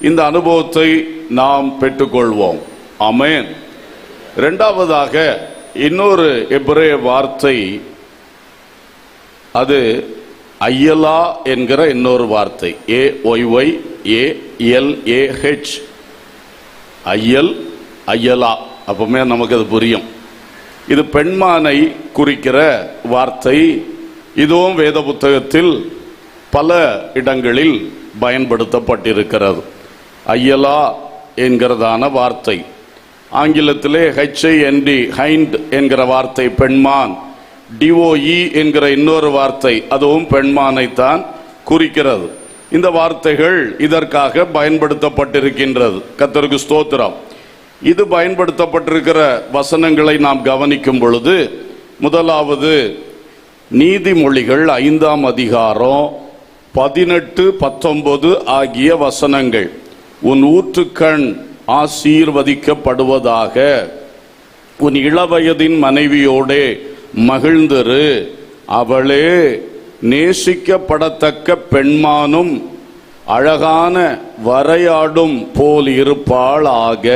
[SPEAKER 1] இந்த அனுபவத்தை நாம் பெற்றுக்கொள்வோம். ஆமென். இரண்டாவதாக இன்னொரு எபிரேய வார்த்தை, அது அயலா என்கிற இன்னொரு வார்த்தை. AYYALAH, அயல், அயலா. அப்பவுமே நமக்கு அது புரியும். இது பெண்மானை குறிக்கிற வார்த்தை. இதுவும் வேத புத்தகத்தில் பல இடங்களில் பயன்படுத்தப்பட்டிருக்கிறது. அயலா என்கிறதான வார்த்தை. ஆங்கிலத்திலே HIND, ஹைண்ட் என்கிற வார்த்தை பெண்மான். DOE என்கிற இன்னொரு வார்த்தை, அதுவும் பெண்மானைத்தான் குறிக்கிறது. இந்த வார்த்தைகள் இதற்காக பயன்படுத்தப்பட்டிருக்கின்றது. கர்த்தருக்கு ஸ்தோத்திரம். இது பயன்படுத்தப்பட்டிருக்கிற வசனங்களை நாம் கவனிக்கும் பொழுது, முதலாவது நீதிமொழிகள் 5ஆம் அதிகாரம் 18, 19 ஆகிய வசனங்கள். உன் ஊற்றுக்கண் ஆசீர்வதிக்கப்படுவதாக, உன் இளவயதின் மனைவியோடே மகிழ்ந்திரு, அவளே நேசிக்கப்படத்தக்க பெண்மானும் அழகான வரையாடும் போல் இருப்பாளாக.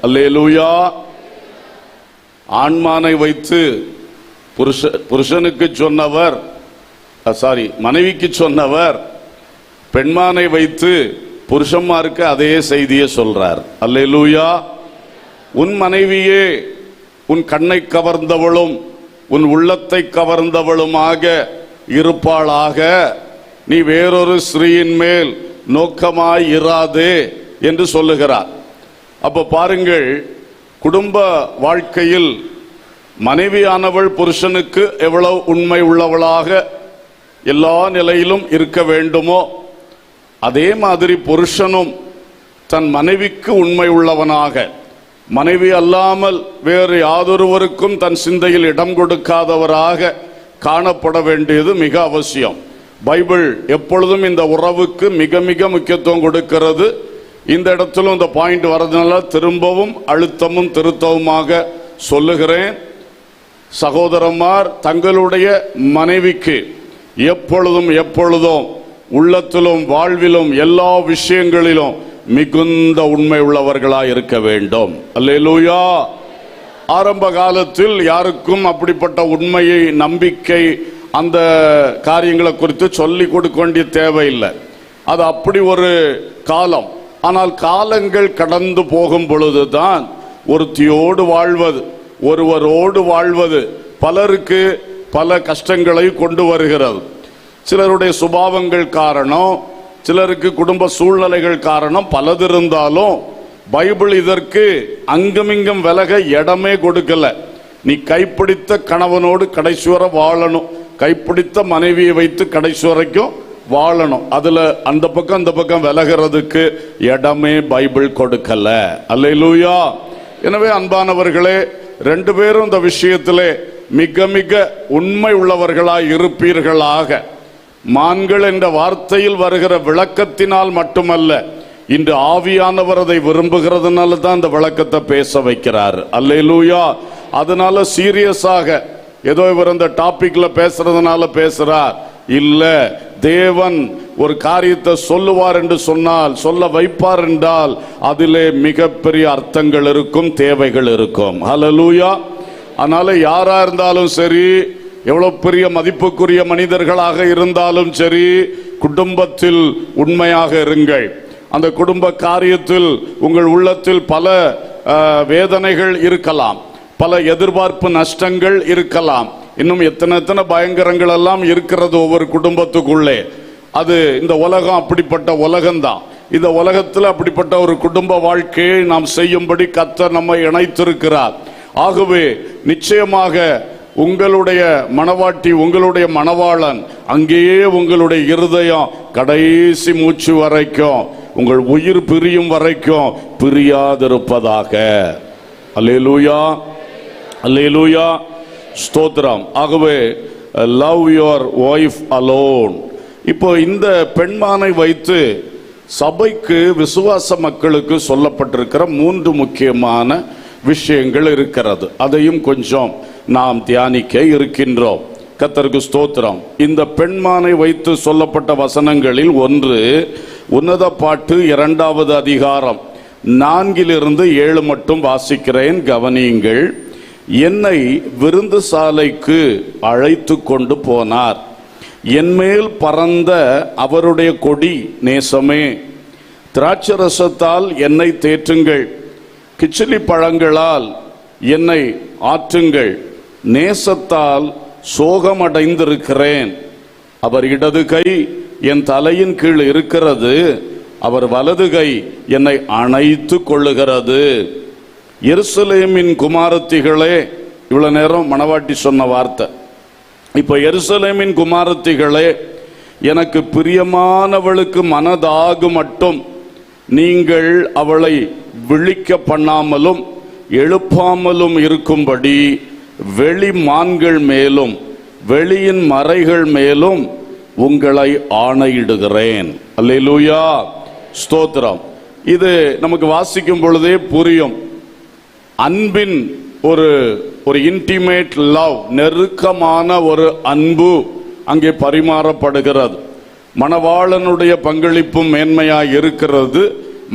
[SPEAKER 1] அல்லேலூயா. ஆண்மானை வைத்து புருஷனுக்கு சொன்னவர், மனைவிக்கு சொன்னவர், பெண்மானை வைத்து புருஷன்மாருக்கு அதே செய்தியை சொல்றார். அல்லேலூயா. உன் மனைவியே உன் கண்ணை கவர்ந்தவளும் உன் உள்ளத்தை கவர்ந்தவளுமாக இருப்பாளாக, நீ வேறொரு ஸ்திரீயின் மேல் நோக்கமாய் இராதே என்று சொல்லுகிறார். அப்ப பாருங்கள், குடும்ப வாழ்க்கையில் மனைவியானவள் புருஷனுக்கு எவ்வளவு உண்மை உள்ளவளாக எல்லா நிலையிலும் இருக்க வேண்டுமோ, அதே மாதிரி புருஷனும் தன் மனைவிக்கு உண்மை உள்ளவனாக, மனைவி அல்லாமல் வேறு யாதொருவருக்கும் தன் சிந்தையில் இடம் கொடுக்காதவராக காணப்பட வேண்டியது மிக அவசியம். பைபிள் எப்பொழுதும் இந்த உறவுக்கு மிக மிக முக்கியத்துவம் கொடுக்கிறது. இந்த இடத்திலும் இந்த பாயிண்ட் வரதுனால திரும்பவும் அழுத்தமும் திருத்தவுமாக சொல்லுகிறேன். சகோதரமார் தங்களுடைய மனைவிக்கு எப்பொழுதும் உள்ளத்திலும் வாழ்விலும் எல்லா விஷயங்களிலும் மிகுந்த உண்மை உள்ளவர்களாய் இருக்க வேண்டும். அல்லேலூயா. ஆரம்ப காலத்தில் யாருக்கும் அப்படிப்பட்ட உண்மையை, நம்பிக்கை, அந்த காரியங்களை குறித்து சொல்லிக் கொடுக்க வேண்டிய தேவையில்லை. அது அப்படி ஒரு காலம். ஆனால் காலங்கள் கடந்து போகும் பொழுதுதான் ஒருத்தியோடு வாழ்வது, ஒருவரோடு வாழ்வது பலருக்கு பல கஷ்டங்களை கொண்டு வருகிறது. சிலருடைய சுபாவங்கள் காரணம், சிலருக்கு குடும்ப சூழ்நிலைகள் காரணம், பலது இருந்தாலும் பைபிள் இதற்கு அங்குமிங்கும் விலக இடமே கொடுக்கல. நீ கைப்பிடித்த கணவனோடு கடைசி வரை வாழணும், கைப்பிடித்த மனைவியை வைத்து கடைசி வரைக்கும் வாழணும். அதுல அந்த பக்கம் விலகிறதுக்கு இடமே பைபிள் கொடுக்கல. அல்லேலூயா. எனவே அன்பானவர்களே, ரெண்டு பேரும் இந்த விஷயத்திலே மிக மிக உண்மை உள்ளவர்களாய் இருப்பீர்களாக. மான்கள் என்ற வார்த்தையில் வருகிற விளக்கத்தினால் மட்டுமல்ல, இன்று ஆவியானவர் அதை விரும்புகிறதுனால தான் இந்த விளக்கத்தை பேச வைக்கிறார். அல்லேலூயா. அதனால சீரியஸாக ஏதோ இவர் இந்த டாபிக்ல பேசுறதுனால பேசுறார் இல்ல. தேவன் ஒரு காரியத்தை சொல்லுவார் என்று சொன்னால், சொல்ல வைப்பார் என்றால் அதிலே மிகப்பெரிய அர்த்தங்கள் இருக்கும், தேவைகள் இருக்கும். ஹல்லேலூயா. அதனால யாரா இருந்தாலும் சரி, எவ்வளவு பெரிய மதிப்புக்குரிய மனிதர்களாக இருந்தாலும் சரி, குடும்பத்தில் உண்மையாக இருங்கள். அந்த குடும்ப காரியத்தில் உங்கள் உள்ளத்தில் பல வேதனைகள் இருக்கலாம், பல எதிர்பார்ப்பு நஷ்டங்கள் இருக்கலாம், இன்னும் எத்தனை பயங்கரங்கள் எல்லாம் இருக்கிறது ஒவ்வொரு குடும்பத்துக்குள்ளே. அது இந்த உலகம் அப்படிப்பட்ட உலகம்தான். இந்த உலகத்தில் அப்படிப்பட்ட ஒரு குடும்ப வாழ்க்கையை நாம் செய்யும்படி கர்த்தர் நம்மை இணைத்திருக்கிறார். ஆகவே நிச்சயமாக உங்களுடைய மணவாட்டி, உங்களுடைய மணவாளன் அங்கேயே உங்களுடைய இருதயம் கடைசி மூச்சு வரைக்கும், உங்கள் உயிர் பிரியும் வரைக்கும் பிரியாதிருப்பதாக. அல்லேலூயா, அல்லேலூயா, ஸ்தோத்திரம். ஆகவே லவ் யுவர் ஒய்ஃப் அலோன். இப்போ இந்த பெண்மானை வைத்து சபைக்கு, விசுவாச மக்களுக்கு சொல்லப்பட்டிருக்கிற 3 முக்கியமான விஷயங்கள் இருக்கிறது. அதையும் கொஞ்சம் நாம் தியானிக்க இருக்கின்றோம். கர்த்தருக்கு ஸ்தோத்திரம். இந்த பெண்மானை வைத்து சொல்லப்பட்ட வசனங்களில் ஒன்று உன்னத பாட்டு 2வது அதிகாரம் 4-7 மட்டும் வாசிக்கிறேன், கவனியுங்கள். என்னை விருந்து சாலைக்கு அழைத்து கொண்டு போனார். என்மேல் பறந்த அவருடைய கொடி நேசமே. திராட்சரசத்தால் என்னை தேற்றுங்கள், கிச்சிலி பழங்களால் என்னை ஆற்றுங்கள். நேசத்தால் சோகமடைந்திருக்கிறேன். அவர் இடது கை என் தலையின் கீழ் இருக்கிறது, அவர் வலது கை என்னை அணைத்து கொள்ளுகிறது. எருசலேமின் குமாரத்திகளே, இவ்வளவு நேரம் மணவாட்டி சொன்ன வார்த்தை. இப்ப எருசலேமின் குமாரத்திகளே, எனக்கு பிரியமானவளுக்கு மனதாகு மட்டும் நீங்கள் அவளை விழிக்க பண்ணாமலும் எழுப்பாமலும் இருக்கும்படி வெளி மான்கள் மேலும் வெளியின் மறைகள் மேலும் உங்களை ஆணையிடுகிறேன். அல்லேலூயா, ஸ்தோத்திரம். இது நமக்கு வாசிக்கும் பொழுதே புரியும். அன்பின் ஒரு இன்டிமேட் லவ், நெருக்கமான ஒரு அன்பு அங்கே பரிமாறப்படுகிறது. மணவாளனுடைய பங்களிப்பும் மேன்மையாய் இருக்கிறது,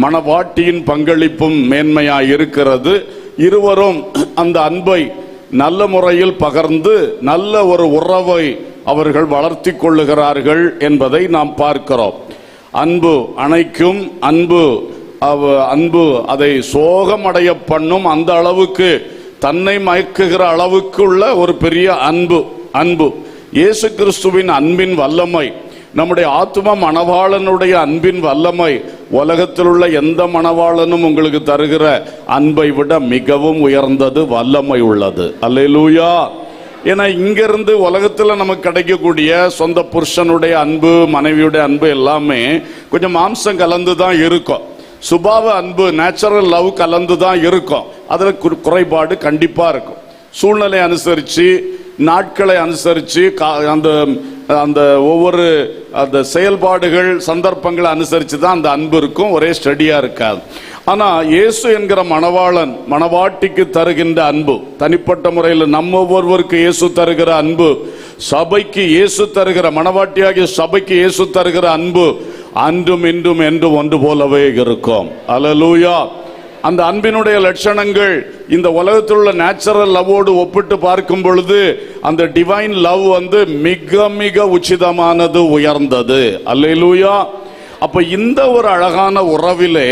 [SPEAKER 1] மணவாட்டியின் பங்களிப்பும் மேன்மையாய் இருக்கிறது. இருவரும் அந்த அன்பை நல்ல முறையில் பகர்ந்து நல்ல ஒரு உறவை அவர்கள் வளர்த்தி கொள்ளுகிறார்கள் என்பதை நாம் பார்க்கிறோம். அன்பு அணைக்கும், அன்பு அதை சோகமடைய பண்ணும். அந்த அளவுக்கு தன்னை மயக்குகிற அளவுக்கு உள்ள ஒரு பெரிய அன்பு. இயேசு கிறிஸ்துவின் அன்பின் வல்லமை, நம்முடைய ஆத்தும மணவாளனுடைய அன்பின் வல்லமை உலகத்தில் உள்ள எந்த மணவாளனும் உங்களுக்கு தருகிற அன்பை விட மிகவும் உயர்ந்தது, வல்லமை உள்ளது. அல்லேலூயா. ஏன்னா இங்கிருந்து உலகத்தில் நமக்கு கிடைக்கக்கூடிய சொந்த புருஷனுடைய அன்பு, மனைவியுடைய அன்பு எல்லாமே கொஞ்சம் மாம்சம் கலந்து தான் இருக்கும். சுபாவ அன்பு, நேச்சுரல் லவ் கலந்து தான் இருக்கும். அதில் குறைபாடு கண்டிப்பாக இருக்கும். சூழ்நிலை அனுசரித்து, நாட்களை அனுசரித்து, அந்த ஒவ்வொரு அந்த செயல்பாடுகள், சந்தர்ப்பங்களை அனுசரித்து தான் அந்த அன்பு இருக்கும். ஒரே ஸ்டடியாக இருக்காது. ஆனால் இயேசு என்கிற மணவாளன் மணவாட்டிக்கு தருகின்ற அன்பு, தனிப்பட்ட முறையில் நம்ம ஒவ்வொருவருக்கு இயேசு தருகிற அன்பு, சபைக்கு இயேசு தருகிற, மணவாட்டியாகிய சபைக்கு இயேசு தருகிற அன்பு அன்றும் இன்றும் என்றும் ஒன்று போலவே இருக்கும். அல்லேலூயா. அந்த அன்பினுடைய லட்சணங்கள் இந்த உலகத்தில் உள்ள நேச்சுரல் லவ்வோடு ஒப்பிட்டு பார்க்கும் பொழுது அந்த டிவைன் லவ் மிக மிக உச்சிதமானது, உயர்ந்தது. அல்லேலூயா. அப்ப இந்த ஒரு அழகான உறவிலே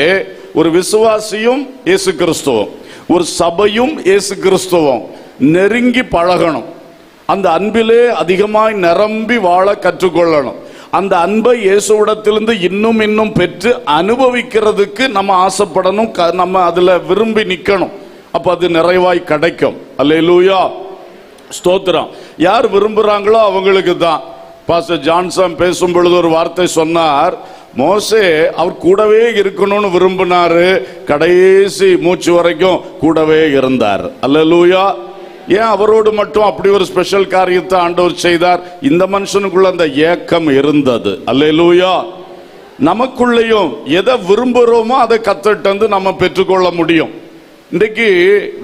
[SPEAKER 1] ஒரு விசுவாசியும் இயேசு கிறிஸ்துவும், ஒரு சபையும் இயேசு கிறிஸ்துவும் நெருங்கி பழகணும். அந்த அன்பிலே அதிகமாய் நிரம்பி வாழ கற்றுக்கொள்ளணும். அந்த அன்பை இயேசுவிடத்திலிருந்து இன்னும் இன்னும் பெற்று அனுபவிக்கிறதுக்கு நம்ம ஆசைப்படணும், நம்ம அதுல விரும்பி நிக்கணும். அப்ப அது நிறைவாய் கிடைக்கும். அல்லேலூயா, ஸ்தோத்திரம். யார் விரும்புறாங்களோ அவங்களுக்கு தான். பாஸ்டர் ஜான்சன் பேசும் பொழுது ஒரு வார்த்தை சொன்னார். மோசே அவர் கூடவே இருக்கணும்னு விரும்பினாரு, கடைசி மூச்சு வரைக்கும் கூடவே இருந்தார். அல்லேலூயா. ஏன் அவரோடு மட்டும் அப்படி ஒரு ஸ்பெஷல் காரியத்தை ஆண்டவர் செய்தார்? இந்த மனுஷனுக்குள்ள அந்த ஏக்கம் இருந்தது. அல்லேலூயா. நமக்குள்ளேயும் எதை விரும்புகிறோமோ அதை கத்துட்டு நம்ம பெற்றுக்கொள்ள முடியும். இன்றைக்கு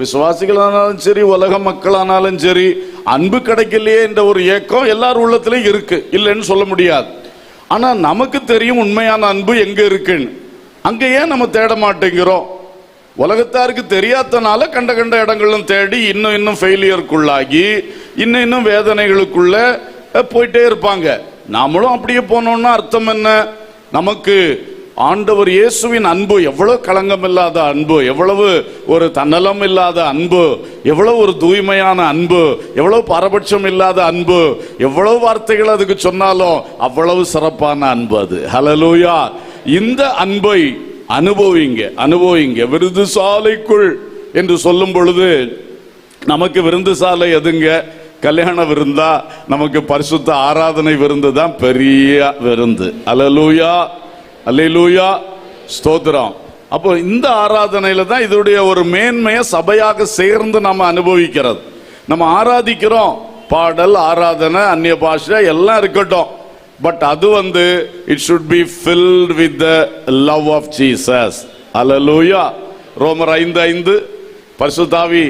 [SPEAKER 1] விசுவாசிகளானாலும் சரி, உலக மக்களானாலும் சரி, அன்பு கிடைக்கலையே என்ற ஒரு ஏக்கம் எல்லார் உள்ளத்திலையும் இருக்கு, இல்லைன்னு சொல்ல முடியாது. ஆனா நமக்கு தெரியும் உண்மையான அன்பு எங்க இருக்குன்னு. அங்க ஏன் நம்ம தேட மாட்டேங்கிறோம்? உலகத்தாருக்கு தெரியாதனால கண்ட இடங்களும் தேடி இன்னும் ஃபெயிலியருக்குள்ளாகி இன்னும் வேதனைகளுக்குள்ள போயிட்டே இருப்பாங்க. நாமளும் அப்படியே போனோம்னா அர்த்தம் என்ன? நமக்கு ஆண்டவர் இயேசுவின் அன்பு எவ்வளவு களங்கம் இல்லாத அன்பு, எவ்வளவு ஒரு தன்னலம் இல்லாத அன்பு, எவ்வளவு ஒரு தூய்மையான அன்பு, எவ்வளவு பாரபட்சம் இல்லாத அன்பு, எவ்வளவு வார்த்தைகள் அதுக்கு சொன்னாலும் அவ்வளவு சிறப்பான அன்பு அது. ஹல்லேலூயா. இந்த அன்பை அனுபவிங்க. விருந்து சாலைக்குள் என்று சொல்லும் பொழுது நமக்கு விருந்து சாலை எதுங்க? கல்யாண விருந்தா, நமக்கு பரிசுத்த ஆராதனை விருந்து தான் பெரிய விருந்து. அல்லேலூயா, அல்லேலூயா, ஸ்தோத்திரம். அப்போ இந்த ஆராதனையில தான் இதோடைய ஒரு மேன்மையை சபையாக சேர்ந்து நம்ம அனுபவிக்கிறது. நம்ம ஆராதிக்கிறோம், பாடல், ஆராதனை, அந்நிய பாஷை எல்லாம் இருக்கட்டும். பட் அது it should be filled with the love of Jesus. Hallelujah. ரோமர் 5:5 பரிசுத்த ஆவி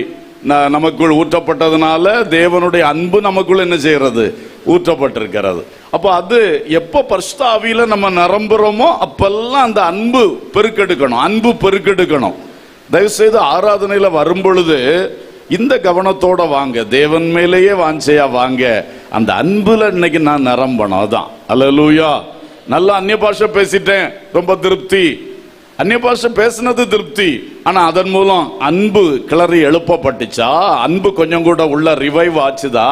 [SPEAKER 1] நமக்குள் ஊற்றப்பட்டதுனால தேவனுடைய அன்பு நமக்குள்ள என்ன செய்யறது? ஊற்றப்பட்டிருக்கிறது. அப்ப அது எப்ப பரிசுத்த ஆவியில நம்ம நிரம்புறோமோ அப்பெல்லாம் அந்த அன்பு பெருக்கெடுக்கணும், அன்பு பெருக்கெடுக்கணும். தயவு செய்து ஆராதனையில வரும் பொழுது இந்த கவனத்தோட வாங்க, தேவன் மேலேயே வாஞ்சையா வாங்க. அந்த அன்புல இன்னைக்கு நான் நிரம்பணும். அதான் அல்லேலூயா. நல்லா அந்நிய பாஷை பேசிட்டேன், ரொம்ப திருப்தி. அந்நிய பாஷை பேசினது திருப்தி, ஆனா அதன் மூலம் அன்பு கிளறி எழுப்பப்பட்டுச்சா? அன்பு கொஞ்சம் கூட உள்ள ரிவைவ் ஆச்சுதா?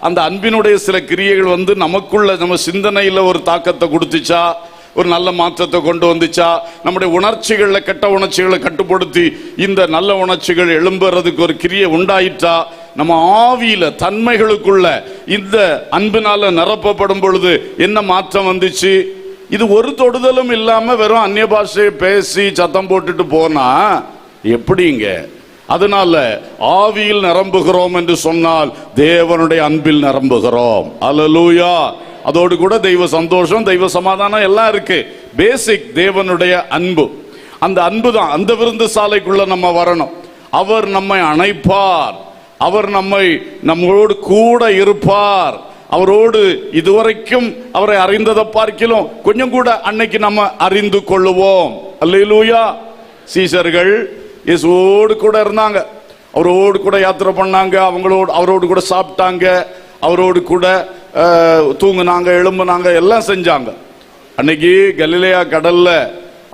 [SPEAKER 1] அந்த அன்பினுடைய சில கிரியைகள் நமக்குள்ள நம்ம சிந்தனையில ஒரு தாக்கத்தை கொடுத்துச்சா? ஒரு நல்ல மாற்றத்தை கொண்டு வந்துச்சா? நம்முடைய உணர்ச்சிகள்ல கெட்ட உணர்ச்சிகளை கட்டுப்படுத்தி இந்த நல்ல உணர்ச்சிகள் எழும்புறதுக்கு ஒரு கிரியை உண்டாயிட்டா? நம்ம ஆவியில தன்மைகளுக்குள்ள இந்த அன்பினால நிரப்பப்படும் பொழுது என்ன மாற்றம் வந்துச்சு? இது ஒரு தொடுதலும் இல்லாம வெறும் அந்நிய பாஷையை பேசி சத்தம் போட்டுட்டு போனா எப்படிங்க? அதனால ஆவியில் நிரம்புகிறோம் என்று சொன்னால் தேவனுடைய அன்பில் நிரம்புகிறோம். அல்லேலூயா. அதோடு கூட தெய்வ சந்தோஷம், தெய்வ சமாதானம் எல்லாம் இருக்கு. பேசிக் தேவனுடைய அன்பு. அந்த அன்பு தான் அந்த விருந்து சாலைக்குள்ள நம்ம வரணும். அவர் நம்மை அணைப்பார், அவர் நம்மளோடு கூட இருப்பார். அவரோடு இதுவரைக்கும் அவரை அறிந்ததை பார்க்கிலும் கொஞ்சம் கூட அன்னைக்கு நம்ம அறிந்து கொள்ளுவோம். அல்லேலூயா. சீஷர்கள் இயேசுவோடு கூட இருந்தாங்க, அவரோடு கூட யாத்திரை பண்ணாங்க, அவரோடு கூட சாப்பிட்டாங்க, அவரோடு கூட தூங்குனாங்க, எழும்புனாங்க, எல்லாம் செஞ்சாங்க. அன்னைக்கு கலிலேயா கடல்ல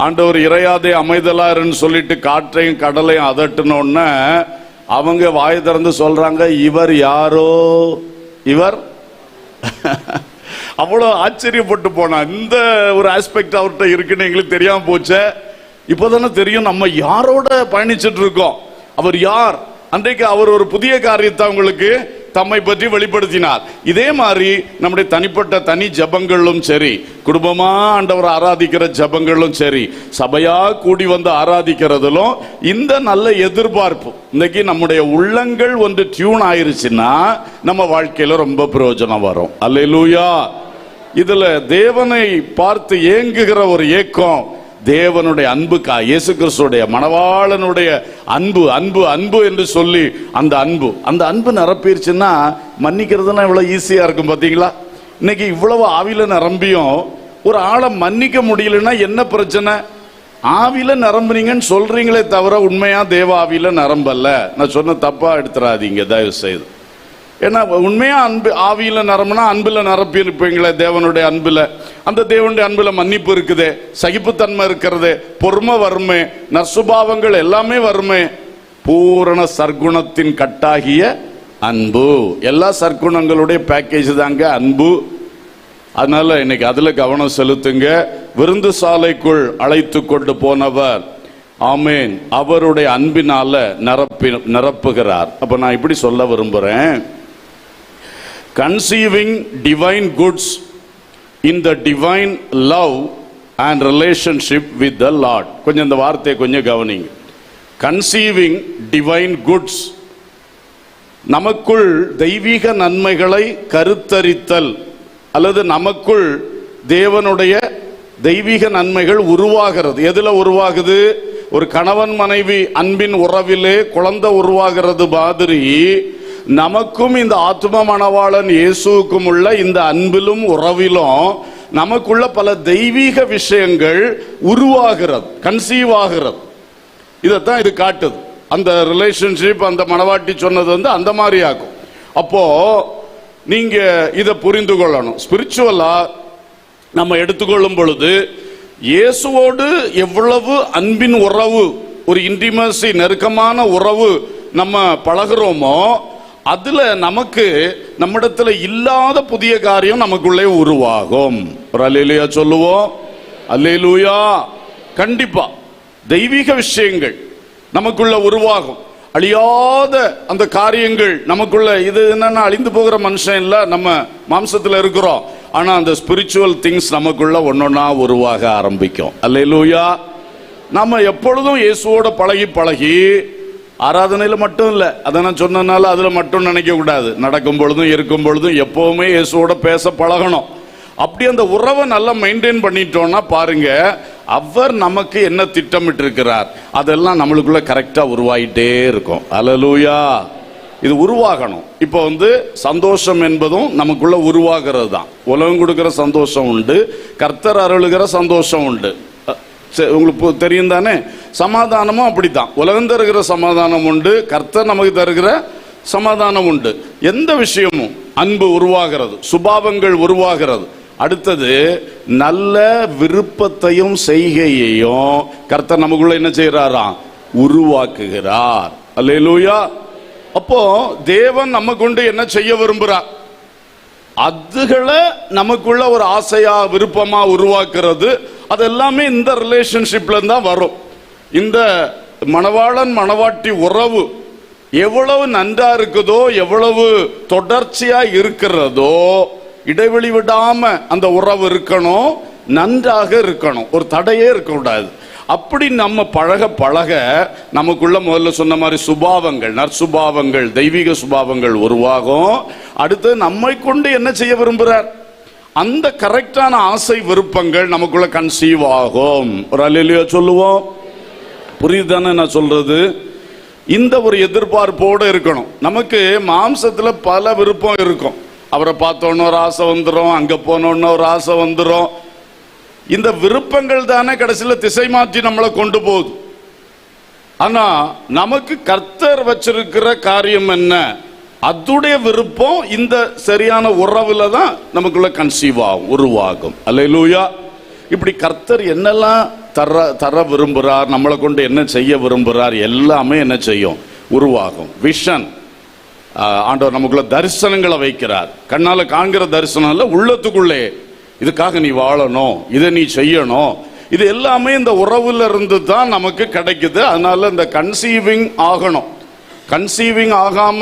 [SPEAKER 1] ஆண்டவர் இறையாதே அமைதலாருன்னு சொல்லிட்டு காற்றையும் கடலையும் அதட்டினோன்னு அவங்க வாய் திறந்து சொல்றாங்க, இவர் யாரோ? இவர் அவ்வளவு ஆச்சரியப்பட்டு போனா. இந்த ஒரு ஆஸ்பெக்ட் அவர்கிட்ட இருக்குன்னு எங்களுக்கு தெரியாம போச்சே. இப்போதானே தெரியும் நம்ம யாரோட பயணிச்சுட்டு இருக்கோம். அவர் யார்? அன்றைக்கு அவர் ஒரு புதிய காரியத்தை அவங்களுக்கு தம்மை பற்றி வெளிப்படுத்தினார். இதே மாதிரி நம்முடைய தனிப்பட்ட தனி ஜபங்களும் சரி, குடும்பமா ஆண்டவர் ஆராதிக்கிற ஜபங்களும் சரி, சபையா கூடி வந்து ஆராதிக்கிறதிலும் இந்த நல்ல எதிர்பார்ப்பு. இன்னைக்கு நம்முடைய உள்ளங்கள் டியூன் ஆயிருச்சுன்னா நம்ம வாழ்க்கையில ரொம்ப பிரயோஜனம் வரும். அல்லேலூயா. இதுல தேவனை பார்த்து ஏங்குகிற ஒரு ஏக்கம், தேவனுடைய அன்புக்கா, இயேசு கிறிஸ்துடைய மணவாளனுடைய அன்பு அன்பு அன்பு என்று சொல்லி அந்த அன்பு நிரப்பிருச்சுன்னா மன்னிக்கிறதுலாம் இவ்வளவு ஈஸியா இருக்கும். பாத்தீங்களா? இன்னைக்கு இவ்வளவு ஆவியில நிரம்பியும் ஒரு ஆளை மன்னிக்க முடியலன்னா என்ன பிரச்சனை? ஆவியில நிரம்புறீங்கன்னு சொல்றீங்களே தவிர உண்மையா தேவ ஆவியில நிரம்பல்ல. நான் சொன்ன தப்பா எடுத்துறாதீங்க தயவு செய்து. ஏன்னா உண்மையா அன்பு ஆவியில நிரம்பினா அன்புல நிரப்பி இருப்பீங்களே, தேவனுடைய அன்புல. அந்த தேவனுடைய அன்புல மன்னிப்பு இருக்குது, சகிப்புத்தன்மை இருக்கிறது, பொறுமை வறுமை, நற்சுபாவங்கள் எல்லாமே வறுமை, பூரண சர்க்குணத்தின் கட்டாகிய அன்பு. எல்லா சர்க்குணங்களுடைய பேக்கேஜ் தாங்க அன்பு. அதனால இன்னைக்கு அதுல கவனம் செலுத்துங்க. விருந்து சாலைக்குள் அழைத்து கொண்டு போனவர், ஆமேன், அவருடைய அன்பினால நிரப்புகிறார். அப்ப நான் இப்படி சொல்ல விரும்புறேன், conceiving divine goods in the divine love and relationship with the Lord. கொஞ்சம் இந்த வார்த்தையை கொஞ்சம் கவனிங்க. conceiving divine goods, நமக்குள் தெய்வீக நன்மைகளை கருத்தரித்தல், அல்லது நமக்குள் தேவனுடைய தெய்வீக நன்மைகள் உருவாகிறது. எதுல உருவாகுது? ஒரு கணவன் மனைவி அன்பின் உறவிலே குழந்தை உருவாகிறது மாதிரி நமக்கும் இந்த ஆத்தும மணவாளன் இயேசுக்கும் உள்ள இந்த அன்பிலும் உறவிலும் நமக்குள்ள பல தெய்வீக விஷயங்கள் உருவாகிறது, கன்சீவ் ஆகிறது. இதைத்தான் இது காட்டுது. அந்த ரிலேஷன்ஷிப் அந்த மணவாட்டி சொன்னது அந்த மாதிரி ஆகும். அப்போ நீங்க இதை புரிந்து கொள்ளணும். ஸ்பிரிச்சுவலா நம்ம எடுத்துக்கொள்ளும் பொழுது இயேசுவோடு எவ்வளவு அன்பின் உறவு, ஒரு இன்டிமசி, நெருக்கமான உறவு நம்ம பழகிறோமோ அதுல நமக்கு நம்மிடத்துல இல்லாத புதிய காரியம் நமக்குள்ளே உருவாகும். ஒரு அல்லேலூயா சொல்லுவோம். அல்லேலூயா. கண்டிப்பா தெய்வீக விஷயங்கள் நமக்குள்ள உருவாகும். அழியாத அந்த காரியங்கள் நமக்குள்ள. இது என்னன்னா அழிந்து போகிற மனுஷன் இல்ல, நம்ம மாம்சத்துல இருக்கிறோம். ஆனா அந்த ஸ்பிரிச்சுவல் திங்ஸ் நமக்குள்ள ஒன்னொன்னா உருவாக ஆரம்பிக்கும். அல்லேலூயா. நம்ம எப்பொழுதும் இயேசுவோட பழகி பழகி, ஆராதனையில மட்டும் இல்ல, அதை நான் சொன்னனால அதுல மட்டும் நினைக்க கூடாது. நடக்கும் பொழுதும் இருக்கும் பொழுதும் எப்பவுமே இயேசுவோட பேச பழகணும். அப்படி அந்த உறவை நல்லா மெயின்டைன் பண்ணிட்டோம்னா பாருங்க, அவர் நமக்கு என்ன திட்டமிட்டு இருக்கிறார் அதெல்லாம் நம்மளுக்குள்ள கரெக்டா உருவாயிட்டே இருக்கும். அல்லேலூயா. இது உருவாகணும். இப்போ சந்தோஷம் என்பதும் நமக்குள்ள உருவாகிறது தான். உலகம் கொடுக்கிற சந்தோஷம் உண்டு, கர்த்தர் அருளுகிற சந்தோஷம் உண்டு. உங்களுக்கு தெரியும் தானே? சமாதானமும் அப்படித்தான். உலகம் தருகிற சமாதானம் உண்டு, கர்த்தர் நமக்கு தருகிற சமாதானம் உண்டு. எந்த விஷயமும் அன்பு உருவாகிறது, சுபாவங்கள் உருவாகிறது. அடுத்தது நல்ல விருப்பத்தையும் செய்கையையும் கர்த்தர் நமக்குள்ள என்ன செய்யறாராம்? உருவாக்குகிறார். அல்லேலூயா. அப்போ தேவன் நம்ம கொண்டு என்ன செய்ய விரும்புறார் அதுகளை நமக்குள்ள ஒரு ஆசையா விருப்பமா உருவாக்குறது. அது எல்லாமே இந்த ரிலேஷன்ஷிப்ல தான் வரும். இந்த மணவாளன் மணவாட்டி உறவு எவ்வளவு நன்றா இருக்குதோ, எவ்வளவு தொடர்ச்சியா இருக்கிறதோ, இடைவெளி விடாம அந்த உறவு இருக்கணும், நன்றாக இருக்கணும், ஒரு தடையே இருக்க கூடாது. அப்படி நம்ம பழக பழக நமக்குள்ள முதல்ல சொன்ன மாதிரி சுபாவங்கள், நற்சுபாவங்கள், தெய்வீக சுபாவங்கள் உருவாகும். அடுத்து நம்மை கொண்டு என்ன செய்ய விரும்புறார் அந்த கரெக்டான ஆசை விருப்பங்கள் நமக்குள்ள கன்சீவ் ஆகும். ஒரு அல்லேலூயா சொல்லுவோம். புரியுதானே நான் சொல்றது? இந்த ஒரு எதிர்பார்ப்போடு இருக்கணும். நமக்கு மாம்சத்துல பல விருப்பம் இருக்கும். அவரை பார்த்தோன்னு ஒரு ஆசை வந்துடும், அங்க போனோன்னு ஒரு ஆசை வந்துடும். இந்த விருப்பங்கள் தானே கடைசியில் திசை மாற்றி நம்மளை கொண்டு போகுது. ஆனா நமக்கு கர்த்தர் வச்சிருக்கிற காரியம் என்ன? அதுடைய விருப்பம் இந்த சரியான உறவுல தான் நமக்குள்ள கன்சீவ் ஆகும், உருவாகும். அல்லேலூயா. இப்படி கர்த்தர் என்னெல்லாம் தர விரும்புகிறார், நம்மளை கொண்டு என்ன செய்ய விரும்புகிறார், எல்லாமே என்ன செய்யும்? உருவாகும். விஷன். ஆண்டவர் நமக்குள்ள தரிசனங்களை வைக்கிறார். கண்ணால காண்கிற தரிசனம் இல்ல, உள்ளத்துக்குள்ளே இதுக்காக நீ வாழணும், இதை நீ செய்யணும். இது எல்லாமே இந்த உறவுல இருந்து தான் நமக்கு கிடைக்குது. அதனால இந்த கன்சீவிங் ஆகணும். கன்சீவிங் ஆகாம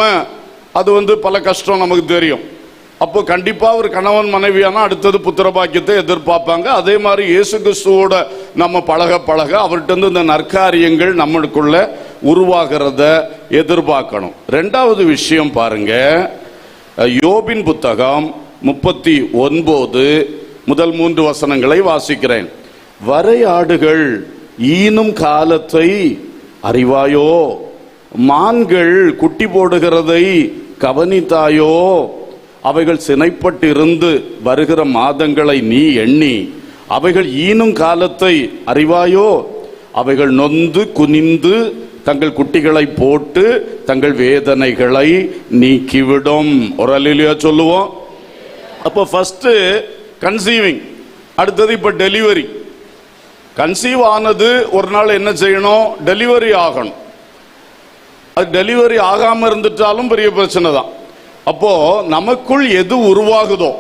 [SPEAKER 1] அது பல கஷ்டம் நமக்கு தெரியும். அப்போ கண்டிப்பா ஒரு கணவன் மனைவியானா அடுத்தது புத்திர பாக்கியத்தை எதிர்பார்ப்பாங்க. அதே மாதிரி இயேசு கிறிஸ்துவோட நம்ம பழக பழக அவர்கிட்ட இந்த நற்காரியங்கள் நம்மளுக்குள்ள உருவாகிறத எதிர்பார்க்கணும். ரெண்டாவது விஷயம் பாருங்க, யோபின் புத்தகம் 39 முதல் 3 வசனங்களை வாசிக்கிறேன். வரையாடுகள் ஈனும் காலத்தை அறிவாயோ? மான்கள் குட்டி போடுகிறதை கவனித்தாயோ? அவைகள் சினைப்பட்டு இருந்து வருகிற மாதங்களை நீ எண்ணி அவைகள் ஈனும் காலத்தை அறிவாயோ? அவைகள் நொந்து குனிந்து தங்கள் குட்டிகளை போட்டு தங்கள் வேதனைகளை நீக்கிவிடும். ஒரு அல்லேலூயா சொல்லுவோம். அப்போ ஃபர்ஸ்ட் கன்சீவிங், அடுத்தது இப்ப டெலிவரி. கன்சீவ் ஆனது ஒரு நாள் என்ன செய்யணும்? டெலிவரி ஆகணும். அது டெலிவரி ஆகாம இருந்துட்டாலும் பெரிய பிரச்சனை தான். அப்போ நமக்குள் எது உருவாகுதோ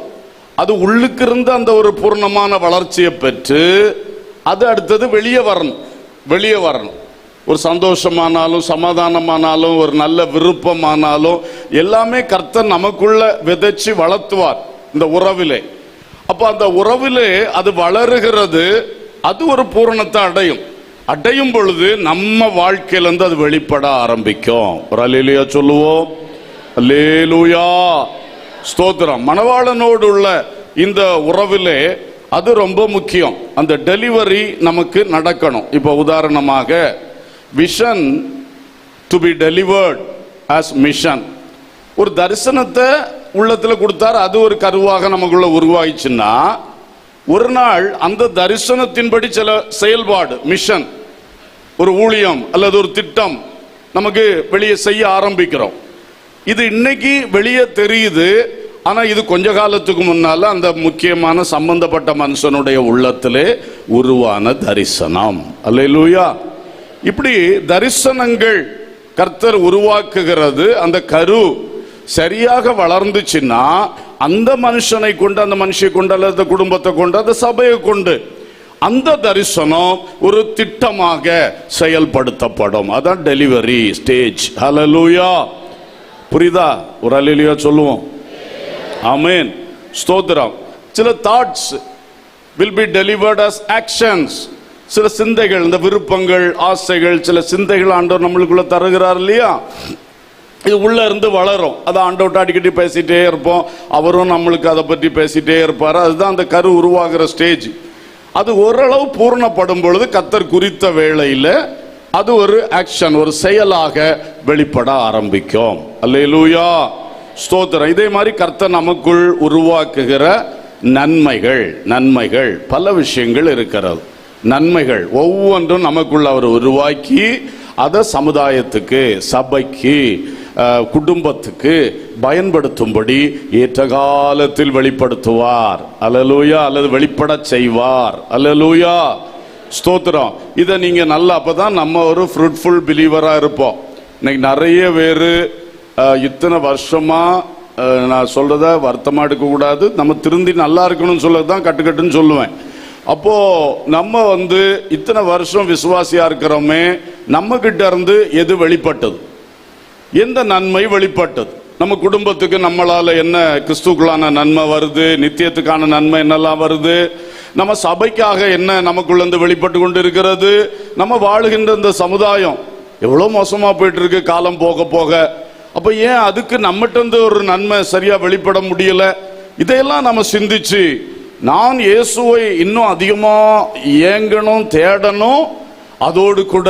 [SPEAKER 1] அது உள்ளுக்கு இருந்து அந்த ஒரு பூர்ணமான வளர்ச்சியை பெற்று அது அடுத்தது வெளியே வரணும். ஒரு சந்தோஷமானாலும் சமாதானமானாலும் ஒரு நல்ல விருப்பமானாலும் எல்லாமே கர்த்தர் நமக்குள்ள விதைச்சு வளர்த்துவார் இந்த உறவிலே. அப்ப அந்த உறவிலே அது வளருகிறது, அது ஒரு பூரணத்தை அடையும் பொழுது நம்ம வாழ்க்கையிலிருந்து அது வெளிப்பட ஆரம்பிக்கும். ஒரு அல்லேலூயா சொல்லுவோம். அல்லேலூயா, ஸ்தோத்திரம். மணவாளனோடு உள்ள இந்த உறவிலே அது ரொம்ப முக்கியம். அந்த டெலிவரி நமக்கு நடக்கணும். இப்போ உதாரணமாக vision to be delivered as mission. ஒரு தரிசனத்தை உள்ளத்துல கொடுத்தார், அது ஒரு கருவாக நமக்குள்ள உருவாயிச்சுன்னா ஒரு நாள் அந்த தரிசனத்தின்படி சில செயல்பாடு, மிஷன், ஒரு ஊழியம் அல்லது ஒரு திட்டம் நமக்கு வெளியே செய்ய ஆரம்பிக்கிறோம். இது இன்னைக்கு வெளியே தெரியுது, ஆனா இது கொஞ்ச காலத்துக்கு முன்னால அந்த முக்கியமான சம்பந்தப்பட்ட மனுஷனுடைய உள்ளத்திலே உருவான தரிசனம். அல்லேலூயா. இப்படி தரிசனங்கள் கர்த்தர் உருவாக்குகிறது. அந்த கரு சரியாக வளர்ந்துச்சுன்னா அந்த மனுஷனை கொண்டு, அந்த மனுஷனை கொண்டு, அல்லது குடும்பத்தை கொண்டு, அந்த சபையை கொண்டு அந்த தரிசனம் ஒரு திட்டமாக செயல்படுத்தப்படும். அதான் டெலிவரி ஸ்டேஜ். ஹல்லேலூயா. புரியுதா? ஒரு ஹல்லேலூயா சொல்லுவோம். ஆமென். ஸ்தோத்திரம். சில thoughts will be delivered as actions. சில சிந்தைகள், இந்த விருப்பங்கள், ஆசைகள், சில சிந்தைகள் ஆண்டவர் நம்மளுக்குள்ள தருகிறார் இல்லையா? இது உள்ள இருந்து வளரும். அதை ஆண்டவர்ட்ட அடிக்கடி பேசிட்டே இருப்போம், அவரும் நம்மளுக்கு அதை பற்றி பேசிட்டே இருப்பார். அதுதான் அந்த கரு உருவாகிற ஸ்டேஜ். அது ஓரளவு பூர்ணப்படும் பொழுது கர்த்தர் குறித்த வேளையில் அது ஒரு ஆக்ஷன், ஒரு செயலாக வெளிப்பட ஆரம்பிக்கும். அல்லேலூயா. ஸ்தோத்திரம். இதே மாதிரி கர்த்தர் நமக்குள் உருவாக்குகிற நன்மைகள் பல விஷயங்கள் இருக்கிறது. நன்மைகள் ஒவ்வொன்றும் நமக்குள்ள அவர் உருவாக்கி அதை சமுதாயத்துக்கு, சபைக்கு, குடும்பத்துக்கு பயன்படுத்தும்படி ஏற்ற காலத்தில் வெளிப்படுத்துவார். அல்லேலூயா. அல்லது வெளிப்பட செய்வார். அல்லேலூயா. ஸ்தோத்திரம். இதை நீங்க நல்லா, அப்பதான் நம்ம ஒரு ஃப்ரூட்ஃபுல் பிலீவரா இருப்போம். இன்னைக்கு நிறைய பேர் இத்தனை வருஷமா நான் சொல்றத வருத்தமா எடுக்க கூடாது, நம்ம திருந்தி நல்லா இருக்கணும்னு சொல்லதான் கட்டுக்கட்டுன்னு சொல்லுவேன். அப்போ நம்ம இத்தனை வருஷம் விசுவாசியா இருக்கிறோமே, நம்ம கிட்ட இருந்து எது வெளிப்பட்டது, எந்த நன்மை வெளிப்பட்டது, நம்ம குடும்பத்துக்கு நம்மளால என்ன கிறிஸ்துக்குள்ளான நன்மை வருது, நித்தியத்துக்கான நன்மை என்னெல்லாம் வருது, நம்ம சபைக்காக என்ன நமக்குள்ள வெளிப்பட்டு கொண்டு இருக்கிறது, நம்ம வாழுகின்ற இந்த சமுதாயம் எவ்வளவு மோசமா போயிட்டு இருக்கு காலம் போக போக. அப்ப ஏன் அதுக்கு நம்மகிட்ட ஒரு நன்மை சரியா வெளிப்பட முடியல? இதையெல்லாம் நம்ம சிந்திச்சு நான் இயேசுவை இன்னும் அதிகமா ஏங்கணும், தேடணும், அதோடு கூட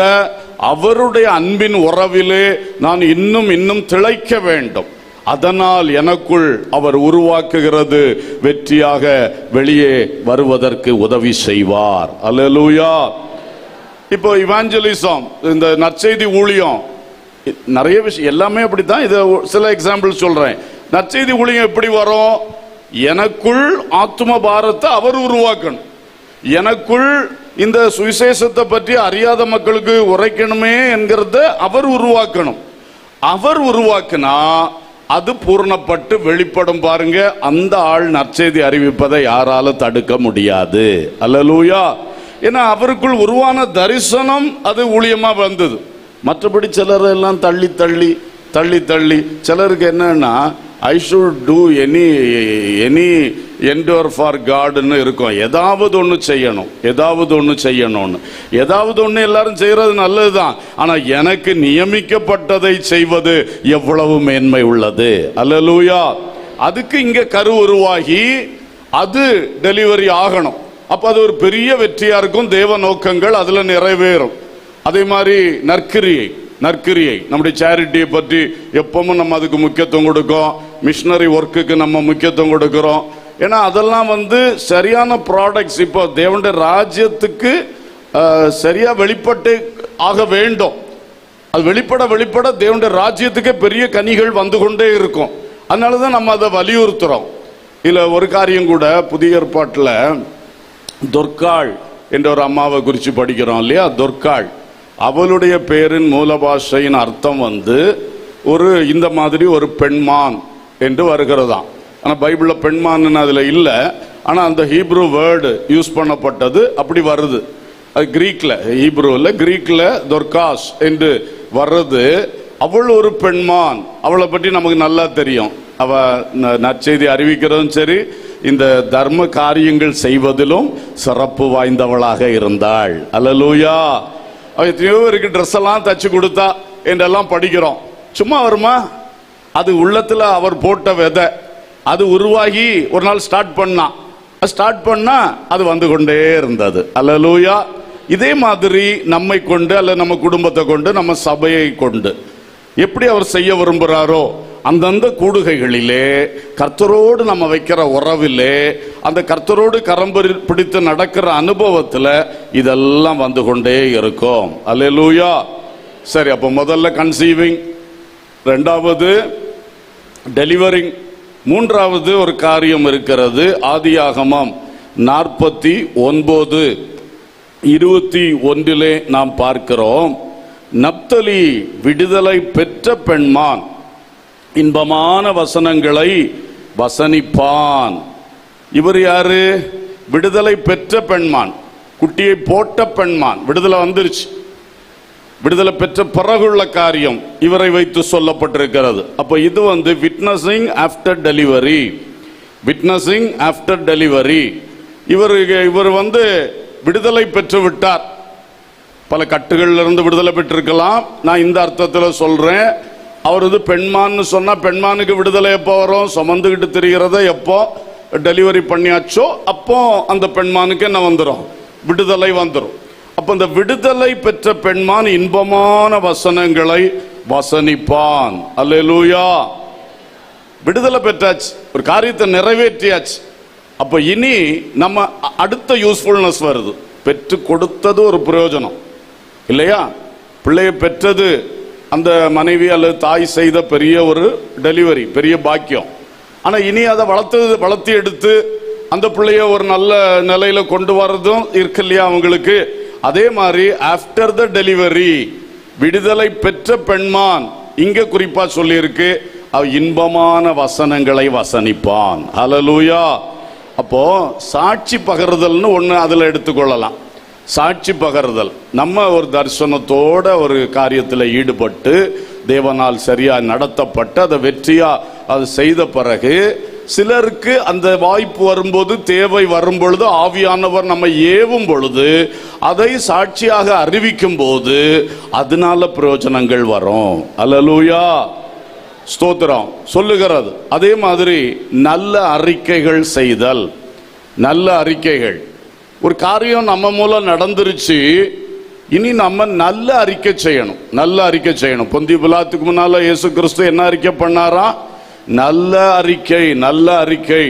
[SPEAKER 1] அவருடைய அன்பின் உறவிலே நான் இன்னும் திளைக்க வேண்டும். அதனால் எனக்குள் அவர் உருவாக்குகிறது வெற்றியாக வெளியே வருவதற்கு உதவி செய்வார். அல்லேலூயா. இப்போ இவாஞ்சலிசம், இந்த நற்செய்தி ஊழியம், நிறைய விஷயம் எல்லாமே அப்படித்தான். இதை சில எக்ஸாம்பிள் சொல்றேன். நற்செய்தி ஊழியம் எப்படி வரும்? எனக்குள் ஆத்தும பாரத்தை அவர் உருவாக்கணும். எனக்குள் இந்த சுவிசேஷத்தை பற்றி அறியாத மக்களுக்கு உரைக்கணுமே என்கிறத அவர் உருவாக்கணும். அவர் உருவாக்கினா அது பூர்ணப்பட்டு வெளிப்படும். பாருங்க, அந்த ஆள் நற்செய்தி அறிவிப்பதை யாரால தடுக்க முடியாது. அல்லேலூயா. ஏன்னா அவருக்குள் உருவான தரிசனம் அது ஊழியமா வந்தது. மற்றபடி சிலர் எல்லாம் தள்ளி தள்ளி தள்ளி தள்ளி, சிலருக்கு என்னன்னா I should do any endure for காட்னு இருக்கும். ஏதாவது ஒன்று செய்யணும், ஏதாவது ஒன்று செய்யணும்னு. ஏதாவது ஒன்று எல்லாரும் செய்யறது நல்லதுதான், ஆனா எனக்கு நியமிக்கப்பட்டதை செய்வது எவ்வளவு மேன்மை உள்ளது. அல்லேலூயா. அதுக்கு இங்க கரு உருவாகி அது டெலிவரி ஆகணும். அப்ப அது ஒரு பெரிய வெற்றியா இருக்கும். தேவ நோக்கங்கள் அதுல நிறைவேறும். அதே மாதிரி நற்கிரியை நம்முடைய சேரிட்டியை பற்றி எப்பவும் நம்ம அதுக்கு முக்கியத்துவம் கொடுக்கும். மிஷனரி ஒர்க்குக்கு நம்ம முக்கியத்துவம் கொடுக்கிறோம். ஏன்னா அதெல்லாம் சரியான ப்ராடக்ட்ஸ். இப்போ தேவனுடைய ராஜ்யத்துக்கு சரியா வெளிப்பட்டு ஆக வேண்டும். அது வெளிப்பட தேவனுடைய ராஜ்யத்துக்கே பெரிய கனிகள் வந்து கொண்டே இருக்கும். அதனாலதான் நம்ம அதை வலியுறுத்துறோம். இல்ல ஒரு காரியம் கூட புதிய ஏற்பாட்டில் துர்காள் என்ற ஒரு அம்மாவை குறித்து படிக்கிறோம் இல்லையா? துர்காள், அவளுடைய பேரின் மூல பாஷையின் அர்த்தம் ஒரு இந்த மாதிரி ஒரு பெண்மான் என்று வருகிறதாம். ஆனால் பைபிளில் பெண்மான் அதில் இல்லை. ஆனால் அந்த ஹீப்ரு வேர்டு யூஸ் பண்ணப்பட்டது அப்படி வருது. அது கிரீக்கில், ஹீப்ருவில் கிரீக்கில் துர்காஸ் என்று வர்றது. அவள் ஒரு பெண்மான். அவளை பற்றி நமக்கு நல்லா தெரியும். அவ நற்செய்தி அறிவிக்கிறதும் சரி, இந்த தர்ம காரியங்கள் செய்வதிலும் சிறப்பு வாய்ந்தவளாக இருந்தாள். அல்லேலூயா. எத்தனையோ பேருக்கு ட்ரெஸ் எல்லாம் தச்சு கொடுத்தா என்றெல்லாம் படிக்கிறோம். சும்மா வருமா? அது உள்ளத்துல அவர் போட்ட விதை. அது உருவாகி ஒரு நாள் ஸ்டார்ட் பண்ணா அது வந்து கொண்டே இருந்தது. அல்லேலூயா. இதே மாதிரி நம்மை கொண்டு, அல்ல நம்ம குடும்பத்தை கொண்டு, நம்ம சபையை கொண்டு எப்படி அவர் செய்ய விரும்புகிறாரோ அந்தந்த கூடுகைகளிலே கர்த்தரோடு நம்ம வைக்கிற உறவிலே, அந்த கர்த்தரோடு கரம் பிடித்து நடக்கிற அனுபவத்தில் இதெல்லாம் வந்து கொண்டே இருக்கும். அல்லேலூயா. சரி, அப்போ முதல்ல கன்சீவிங், ரெண்டாவது டெலிவரிங், மூன்றாவது ஒரு காரியம் இருக்கிறது. ஆதியாகமம் 49:21 நாம் பார்க்கிறோம். நப்தலி விடுதலை பெற்ற பெண்மான், இன்பமான வசனங்களை வசனிப்பான். இவர் யாரு? விடுதலை பெற்ற பெண்மான். குட்டியை போட்ட பெண்மான் விடுதலை வந்துருச்சு. விடுதலை பெற்ற பிறகுள்ள காரியம் இவரை வைத்து சொல்லப்பட்டிருக்கிறது. அப்போ இது witnessing after delivery. Witnessing after delivery. இவர் விடுதலை பெற்று விட்டார். பல கட்டுகள்ல இருந்து விடுதலை பெற்றிருக்கலாம். நான் இந்த அர்த்தத்தில் சொல்றேன். அவர் பெண்மான்னு சொன்னா பெண்மானுக்கு விடுதலை எப்போ வரும்? சுமந்துகிட்டு தெரிகிறத எப்போ டெலிவரி பண்ணியாச்சோ அப்போ அந்த பெண்மானுக்கு என்ன வந்துடும்? விடுதலை வந்துடும். அப்ப இந்த விடுதலை பெற்ற பெண்மான் இன்பமான வசனங்களை வசனிப்பான். அல்லேலூயா. விடுதலை பெற்றாச்சு, ஒரு காரியத்தை நிறைவேற்றியாச்சு. அப்ப இனி நம்ம அடுத்த யூஸ்ஃபுல்னஸ் வருது. பெற்று கொடுத்தது ஒரு பிரயோஜனம் இல்லையா? பிள்ளையை பெற்றது அந்த மனைவி அல்லது தாய் செய்த பெரிய ஒரு டெலிவரி, பெரிய பாக்கியம். ஆனா இனி அதை வளர்த்து எடுத்து அந்த பிள்ளைய ஒரு நல்ல நிலையில கொண்டு வர்றதும் இருக்கு இல்லையா அவங்களுக்கு. அதே மாதிரி ஆஃப்டர் த டெலிவரி விடுதலை பெற்ற பெண்மான் இங்க குறிப்பா சொல்லி இருக்கு, இன்பமான வசனங்களை வசனிப்பான். ஹல்லேலூயா. அப்போ சாட்சி பகர்தல்னு ஒண்ணு அதுல எடுத்துக்கொள்ளலாம். சாட்சி பகர்தல், நம்ம ஒரு தரிசனத்தோட ஒரு காரியத்தில் ஈடுபட்டு தேவனால் சரியா நடத்தப்பட்டு அதை வெற்றியா அது செய்த பிறகு சிலருக்கு அந்த வாய்ப்பு வரும்போது, தேவை வரும் பொழுது, ஆவியானவர் நம்ம ஏவும் பொழுது அதை சாட்சியாக அறிவிக்கும் போது அதனால பிரயோஜனங்கள் வரும். அல்லேலூயா, ஸ்தோத்திரம் சொல்லுகிறது. அதே மாதிரி நல்ல அறிக்கைகள் செய்தல். நல்ல அறிக்கைகள், ஒரு காரியம் நம்ம மூலம் நடந்துருச்சு, இனி நம்ம நல்ல அறிக்கை செய்யணும். நல்ல அறிக்கை செய்யணும். பொந்தி பிலாத்துக்கு முன்னால இயேசு கிறிஸ்து என்ன அறிக்கை பண்ணாரா? நல்ல அறிக்கை, நல்ல அறிக்கை.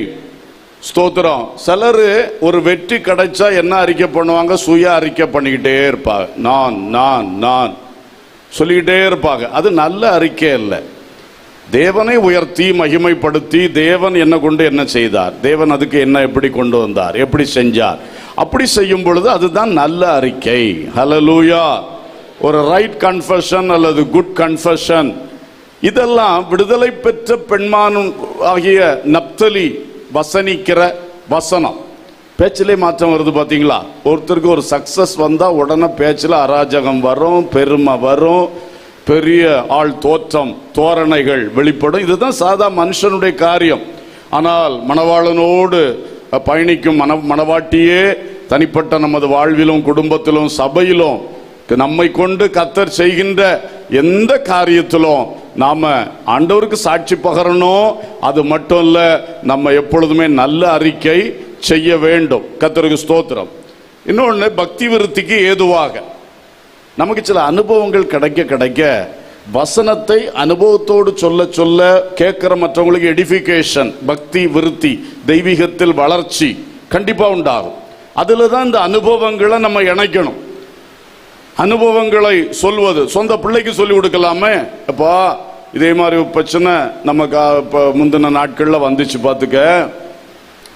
[SPEAKER 1] ஸ்தோத்திரம். சிலர் ஒரு வெற்றி கிடைச்சா என்ன அறிக்கை பண்ணுவாங்க? சுய அறிக்கை பண்ணிக்கிட்டே இருப்பாங்க. நான் நான் நான் சொல்லிக்கிட்டே இருப்பாங்க. அது நல்ல அறிக்கை இல்லை. தேவனை உயர்த்தி மகிமைப்படுத்தி தேவன் என்ன கொண்டு என்ன செய்தார், தேவன் அதுக்கு என்ன எப்படி கொண்டு வந்தார், எப்படி செஞ்சார், அப்படி செய்யும் பொழுது அதுதான் நல்ல அறிக்கை. ஹல்லேலூயா. ஒரு ரைட் கன்ஃபெஷன் அல்லது குட் கன்ஃபெஷன், இதெல்லாம் விடுதலை பெற்ற பெண்மானும் ஆகிய நப்தலி வசனிக்கிற வசனம். பேச்சிலே மாற்றம் வருது பாத்தீங்களா? ஒருத்தருக்கு ஒரு சக்சஸ் வந்தா உடனே பேச்சில் அராஜகம் வரும், பெருமை வரும், பெரிய ஆள் தோற்றம், தோரணைகள் வெளிப்படும். இதுதான் சாதா மனுஷனுடைய காரியம். ஆனால் மணவாளனோடு பயணிக்கும் மணவாட்டியே தனிப்பட்ட நமது வாழ்விலும் குடும்பத்திலும் சபையிலும் நம்மை கொண்டு கர்த்தர் செய்கின்ற எந்த காரியத்திலும் நாம ஆண்டவருக்கு சாட்சி பகரணும். அது மட்டும் இல்ல, நம்ம எப்பொழுதுமே நல்ல அறிக்கை செய்ய வேண்டும். கர்த்தருக்கு ஸ்தோத்திரம். இன்னொன்று, பக்தி விருத்திக்கு ஏதுவாக நமக்கு சில அனுபவங்கள் கிடைக்க வசனத்தை அனுபவத்தோடு சொல்ல சொல்ல கேட்கிற மற்றவங்களுக்கு எடிஃபிகேஷன், பக்தி விருத்தி, தெய்வீகத்தில் வளர்ச்சி கண்டிப்பா உண்டாகும். அதுல தான் இந்த அனுபவங்களை நம்ம இணைக்கணும். அனுபவங்களை சொல்வது சொந்த பிள்ளைக்கு சொல்லி கொடுக்கலாமே. அப்பா இதே மாதிரி பிரச்சனை நமக்கு முந்தின நாட்கள்ல வந்துச்சு, பார்த்துக்க,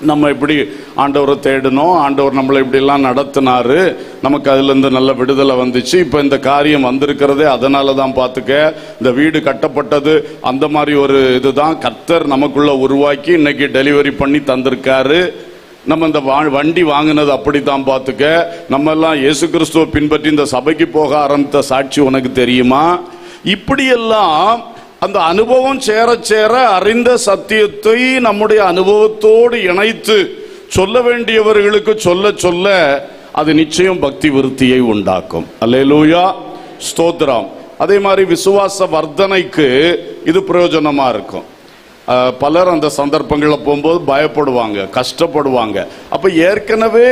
[SPEAKER 1] நம்ம இப்படி ஆண்டவரை தேடணும், ஆண்டவர் நம்மளை இப்படிலாம் நடத்தினாரு, நமக்கு அதுலேருந்து நல்ல விடுதலை வந்துச்சு, இப்போ இந்த காரியம் வந்திருக்கிறதே அதனால தான், பார்த்துக்க, இந்த வீடு கட்டப்பட்டது அந்த மாதிரி ஒரு இதுதான் கர்த்தர் நமக்குள்ள உருவாக்கி இன்னைக்கு டெலிவரி பண்ணி தந்திருக்காரு, நம்ம இந்த வண்டி வாங்கினது அப்படித்தான், பார்த்துக்க, நம்ம எல்லாம் இயேசு கிறிஸ்துவை பின்பற்றி இந்த சபைக்கு போக ஆரம்பித்த சாட்சி உனக்கு தெரியுமா? இப்படியெல்லாம் அந்த அனுபவம் சேர சேர அறிந்த சத்தியத்தை நம்முடைய அனுபவத்தோடு இணைத்து சொல்ல வேண்டியவர்களுக்கு சொல்ல சொல்ல அது நிச்சயம் பக்தி விருத்தியை உண்டாக்கும். அல்லேலூயா, ஸ்தோத்திரம். அதே மாதிரி விசுவாச வர்த்தனைக்கு இது பிரயோஜனமா இருக்கும். பலர் அந்த சந்தர்ப்பங்களில் போகும்போது பயப்படுவாங்க, கஷ்டப்படுவாங்க. அப்ப ஏற்கனவே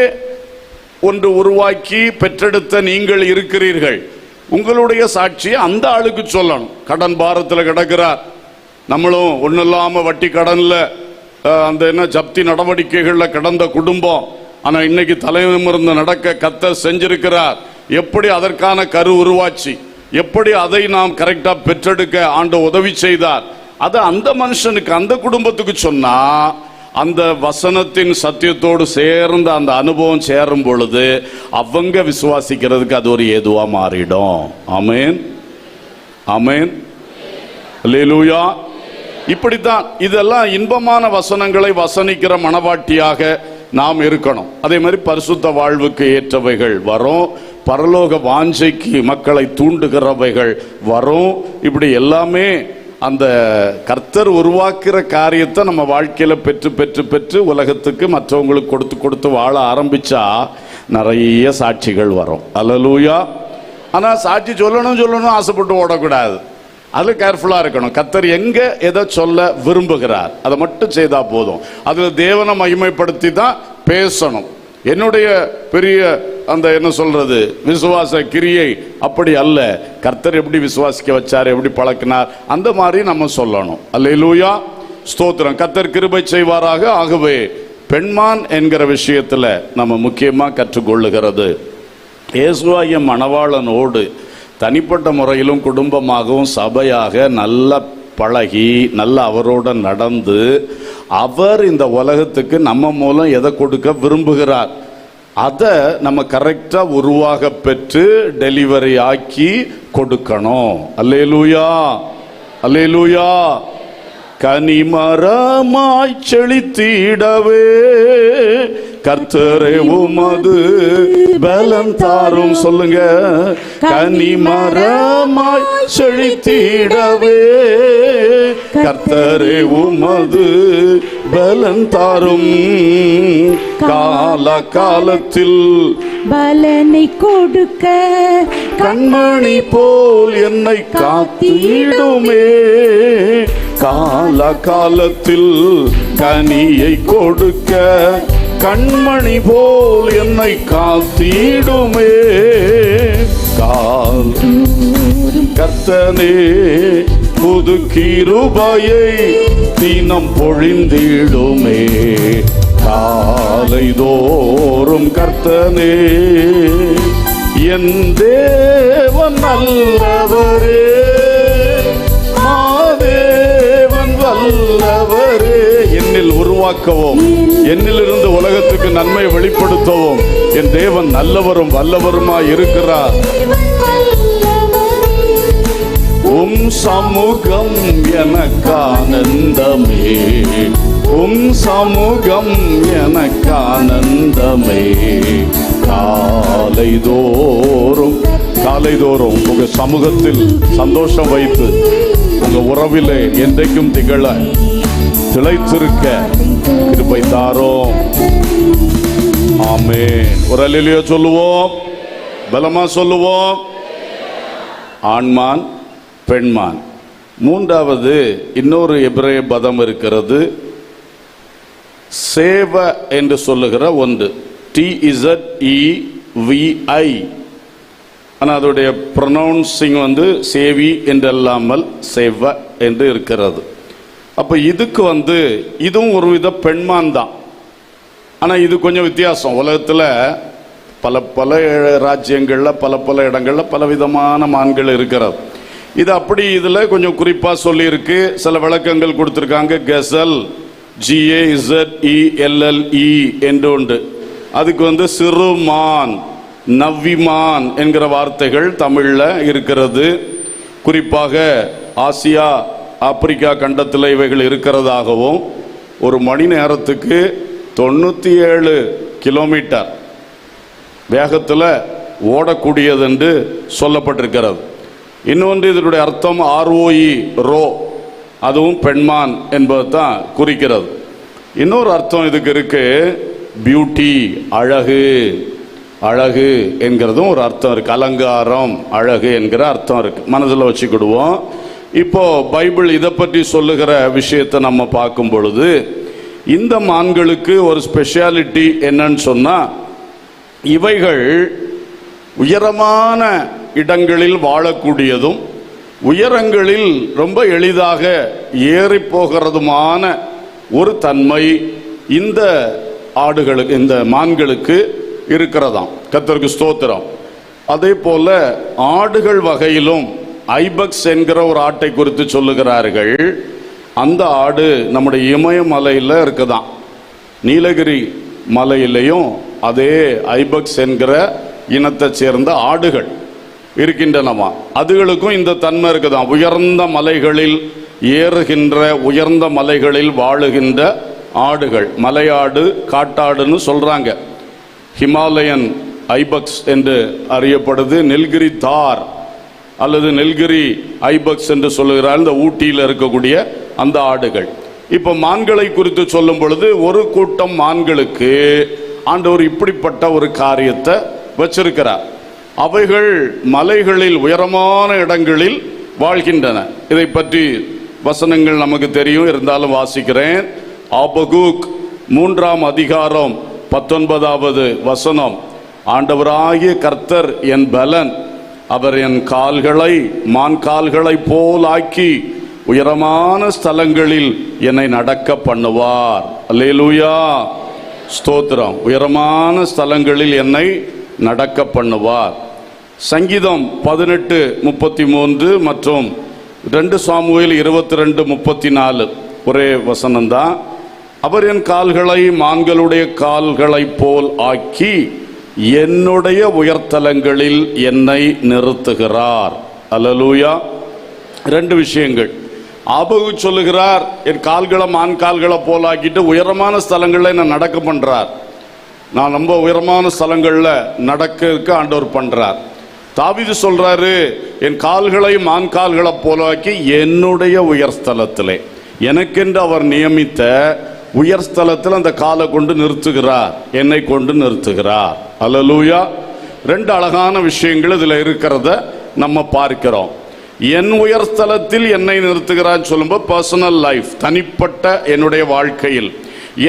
[SPEAKER 1] ஒன்று உருவாக்கி பெற்றெடுத்த நீங்கள் இருக்கிறீர்கள், உங்களுடைய சாட்சியை அந்த ஆளுக்கு சொல்லணும். கடன் பாரத்தில் கிடக்கிறார், நம்மளும் ஒன்றும் இல்லாமல் வட்டி கடன்ல அந்த என்ன ஜப்தி நடவடிக்கைகள்ல கிடந்த குடும்பம், ஆனா இன்னைக்கு தலைநிமிர்ந்து நடக்க கர்த்தர் செஞ்சிருக்கிறார். எப்படி அதற்கான கரு உருவாச்சு, எப்படி அதை நாம் கரெக்டா பெற்றெடுக்க ஆண்டவர் உதவி செய்தார், அதை அந்த மனுஷனுக்கு அந்த குடும்பத்துக்கு சொன்னா அந்த வசனத்தின் சத்தியத்தோடு சேர்ந்த அந்த அனுபவம் சேரும் பொழுது அவங்க விசுவாசிக்கிறதுக்கு அது ஒரு ஏதுவா மாறிடும். ஆமென், ஆமென், அல்லேலூயா. இப்படித்தான் இதெல்லாம் இன்பமான வசனங்களை வசனிக்கிற மனவாட்டியாக நாம் இருக்கணும். அதே மாதிரி பரிசுத்த வாழ்வுக்கு ஏற்றவைகள் வரும், பரலோக வாஞ்சைக்கு மக்களை தூண்டுகிறவைகள் வரும். இப்படி எல்லாமே அந்த கர்த்தர் உருவாக்குற காரியத்தை நம்ம வாழ்க்கையில பெற்று பெற்று பெற்று உலகத்துக்கு மற்றவங்களுக்கு கொடுத்து கொடுத்து வாழ ஆரம்பிச்சா நிறைய சாட்சிகள் வரும். அல்லேலூயா. ஆனா சாட்சி சொல்லணும் ஆசைப்பட்டு ஓடக்கூடாது. அது கேர்ஃபுல்லா இருக்கணும். கர்த்தர் எங்க எதை சொல்ல விரும்புகிறார் அதை மட்டும் செய்தா போதும். அதுல தேவனை மகிமைப்படுத்தி தான் பேசணும். என்னுடைய பெரிய அந்த என்ன சொல்றது விசுவாச கிரியை அப்படி அல்ல. கர்த்தர் எப்படி விசுவாசிக்க வச்சார், எப்படி பழக்கினார், அந்த மாதிரி நம்ம சொல்லணும். அல்லேலூயா, ஸ்தோத்திரம். கர்த்தர் கிருபை செய்வாராக. ஆகவே பெண்மான் என்கிற விஷயத்துல நம்ம முக்கியமா கற்றுக்கொள்ளுகிறது, இயேசுவாகிய மணவாளனோடு தனிப்பட்ட முறையிலும் குடும்பமாகவும் சபையாக நல்ல பழகி நல்ல அவரோட நடந்து அவர் இந்த உலகத்துக்கு நம்ம மூலம் எதை கொடுக்க விரும்புகிறார் அதை நம்ம கரெக்டா உருவாக பெற்று டெலிவரி ஆக்கி கொடுக்கணும். அல்லேலூயா, அல்லேலூயா. கனிமரமாய் செழித்திடவே கர்த்தரே உமது பலம் தாரும். சொல்லுங்க, கனிமரமாய் செழித்திடவே கர்த்தரே உமது பலம் தாரும். கால காலத்தில்
[SPEAKER 2] பலனை கொடுக்க
[SPEAKER 1] கண்மணி போல் என்னை காத்திடுமே. கால காலத்தில் கனியை கொடுக்க கண்மணி போல் என்னை காத்திடுமே. கர்த்தனே புது கிருபையை தினம் பொழிந்திடுமே. காலை தோறும் கர்த்தனே என் தேவன் நல்லவரே, மாதேவன் வல்லவரே. என்னில் உருவாக்கவும் என்னிலிருந்து உலகத்துக்கு நன்மை வெளிப்படுத்தவும் என் தேவன் நல்லவரும் வல்லவருமாய் இருக்கிறார். உம் சமூகம் எனக்கு ஆனந்தமே, உம் சமூகம் எனக்கு ஆனந்தமே. காலைதோறும் காலைதோறும் உங்க சமூகத்தில் சந்தோஷம் வைத்து உங்க உறவிலே என்றைக்கும் திகழ திளைத்திருக்க கிருபை தாரோம். ஆமென். ஒரு அல்லேலூயா சொல்லுவோம், பலமா சொல்லுவோம். ஆண்மான் பெண்மான். மூன்றாவது இன்னொரு எபிரேய பதம் இருக்கிறது, சேவ என்று சொல்லுகிற ஒன்று. TZEVI. ஆனால் அதோடைய ப்ரொனவுன்சிங் சேவி என்றல்லாமல் சேவ என்று இருக்கிறது. அப்போ இதுக்கு இதுவும் ஒரு வித பெண்மான் தான். ஆனால் இது கொஞ்சம் வித்தியாசம். உலகத்தில் பல பல ராஜ்யங்களில் பல பல இடங்களில் பல விதமான மான்கள் இருக்கிறது. இது அப்படி இதில் கொஞ்சம் குறிப்பாக சொல்லியிருக்கு. சில விளக்கங்கள் கொடுத்துருக்காங்க. கெசல், GAZELLE என்று உண்டு. அதுக்கு சிறுமான், நவ்விமான் என்கிற வார்த்தைகள் தமிழில் இருக்கிறது. குறிப்பாக ஆசியா ஆப்பிரிக்கா கண்டத்தில் இவைகள் இருக்கிறதாகவும் ஒரு மணி நேரத்துக்கு 97 கிலோமீட்டர் வேகத்தில் ஓடக்கூடியது என்று சொல்லப்பட்டிருக்கிறது. இன்னொன்று இதனுடைய அர்த்தம் ROE ரோ, அதுவும் பெண்மான் என்பது தான் குறிக்கிறது. இன்னொரு அர்த்தம் இதுக்கு இருக்கு, பியூட்டி, அழகு. அழகு என்கிறதும் ஒரு அர்த்தம் இருக்கு. அலங்காரம், அழகு என்கிற அர்த்தம் இருக்கு. மனதில் வச்சுக்கிடுவோம். இப்போ பைபிள் இதை பற்றி சொல்லுகிற விஷயத்தை நம்ம பார்க்கும் பொழுது இந்த மான்களுக்கு ஒரு ஸ்பெஷாலிட்டி என்னன்னு சொன்னா, இவைகள் உயரமான இடங்களில் வாழக்கூடியதும் உயரங்களில் ரொம்ப எளிதாக ஏறி போகிறதுமான ஒரு தன்மை இந்த ஆடுகளுக்கு, இந்த மான்களுக்கு இருக்கிறதாம். கர்த்தருக்கு ஸ்தோத்திரம். அதே போல ஆடுகள் வகையிலும் ஐபக்ஸ் என்கிற ஒரு ஆட்டை குறித்து சொல்லுகிறார்கள். அந்த ஆடு நம்முடைய இமயமலையில் இருக்குதான். நீலகிரி மலையிலையும் அதே ஐபக்ஸ் என்கிற இனத்தை சேர்ந்த ஆடுகள் இருக்கின்றனவா. அதுகளுக்கும் இந்த தன்மை இருக்குதான். உயர்ந்த மலைகளில் ஏறுகின்ற, உயர்ந்த மலைகளில் வாழுகின்ற ஆடுகள், மலையாடு, காட்டாடுன்னு சொல்றாங்க. ஹிமாலயன் ஐபக்ஸ் என்று அறியப்படுது. நெல்கிரி தார் அல்லது நெல்கிரி ஐபக்ஸ் என்று சொல்லுகிறார், இந்த ஊட்டியில் இருக்கக்கூடிய அந்த ஆடுகள். இப்ப மான்களை குறித்து சொல்லும் பொழுது ஒரு கூட்டம் மான்களுக்கு ஆண்டவர் இப்படிப்பட்ட ஒரு காரியத்தை வச்சிருக்கிறார். அவைகள் மலைகளில் உயரமான இடங்களில் வாழ்கின்றன. இதை பற்றி வசனங்கள் நமக்கு தெரியும், இருந்தாலும் வாசிக்கிறேன். ஆபகுக் 3ஆம் அதிகாரம் 19வது வசனம். ஆண்டவராகிய கர்த்தர் என் பலன், அவர் என் கால்களை மான் கால்களை போல் ஆக்கி உயரமான ஸ்தலங்களில் என்னை நடக்க பண்ணுவார். அல்லேலூயா, ஸ்தோத்திரம். உயரமான ஸ்தலங்களில் என்னை நடக்க பண்ணுவார். சங்கீதம் 18:33 மற்றும் 2 சாமுவேல் 22:34 ஒரே வசனம்தான். அவர் என் கால்களை மான்களுடைய கால்களை போல் ஆக்கி என்னுடைய உயர்த்தலங்களில் என்னை நிறுத்துகிறார். அல்லேலூயா. 2 விஷயங்கள். ஆபகு சொல்லுகிறார், என் கால்களை மான் கால்களை போலாக்கிட்டு உயரமான ஸ்தலங்களில் என்ன நடக்க பண்றார். நான் ரொம்ப உயரமான ஸ்தலங்கள்ல நடக்க ஆண்டவர் பண்றார். தாவீது சொல்றாரு, என் கால்களை மான் கால்களை போலாக்கி என்னுடைய உயர்ஸ்தலத்திலே, எனக்கென்று அவர் நியமித்த உயர்ஸ்தலத்தில் அந்த காலை கொண்டு நிறுத்துகிறார், என்னை கொண்டு நிறுத்துகிறார். அல்லேலூயா. 2 அழகான விஷயங்கள் இதுல இருக்கிறத நம்ம பார்க்கிறோம். என் உயர்ஸ்தலத்தில் என்னை நிறுத்துகிறான்னு சொல்லும்போது பர்சனல் லைஃப், தனிப்பட்ட என்னுடைய வாழ்க்கையில்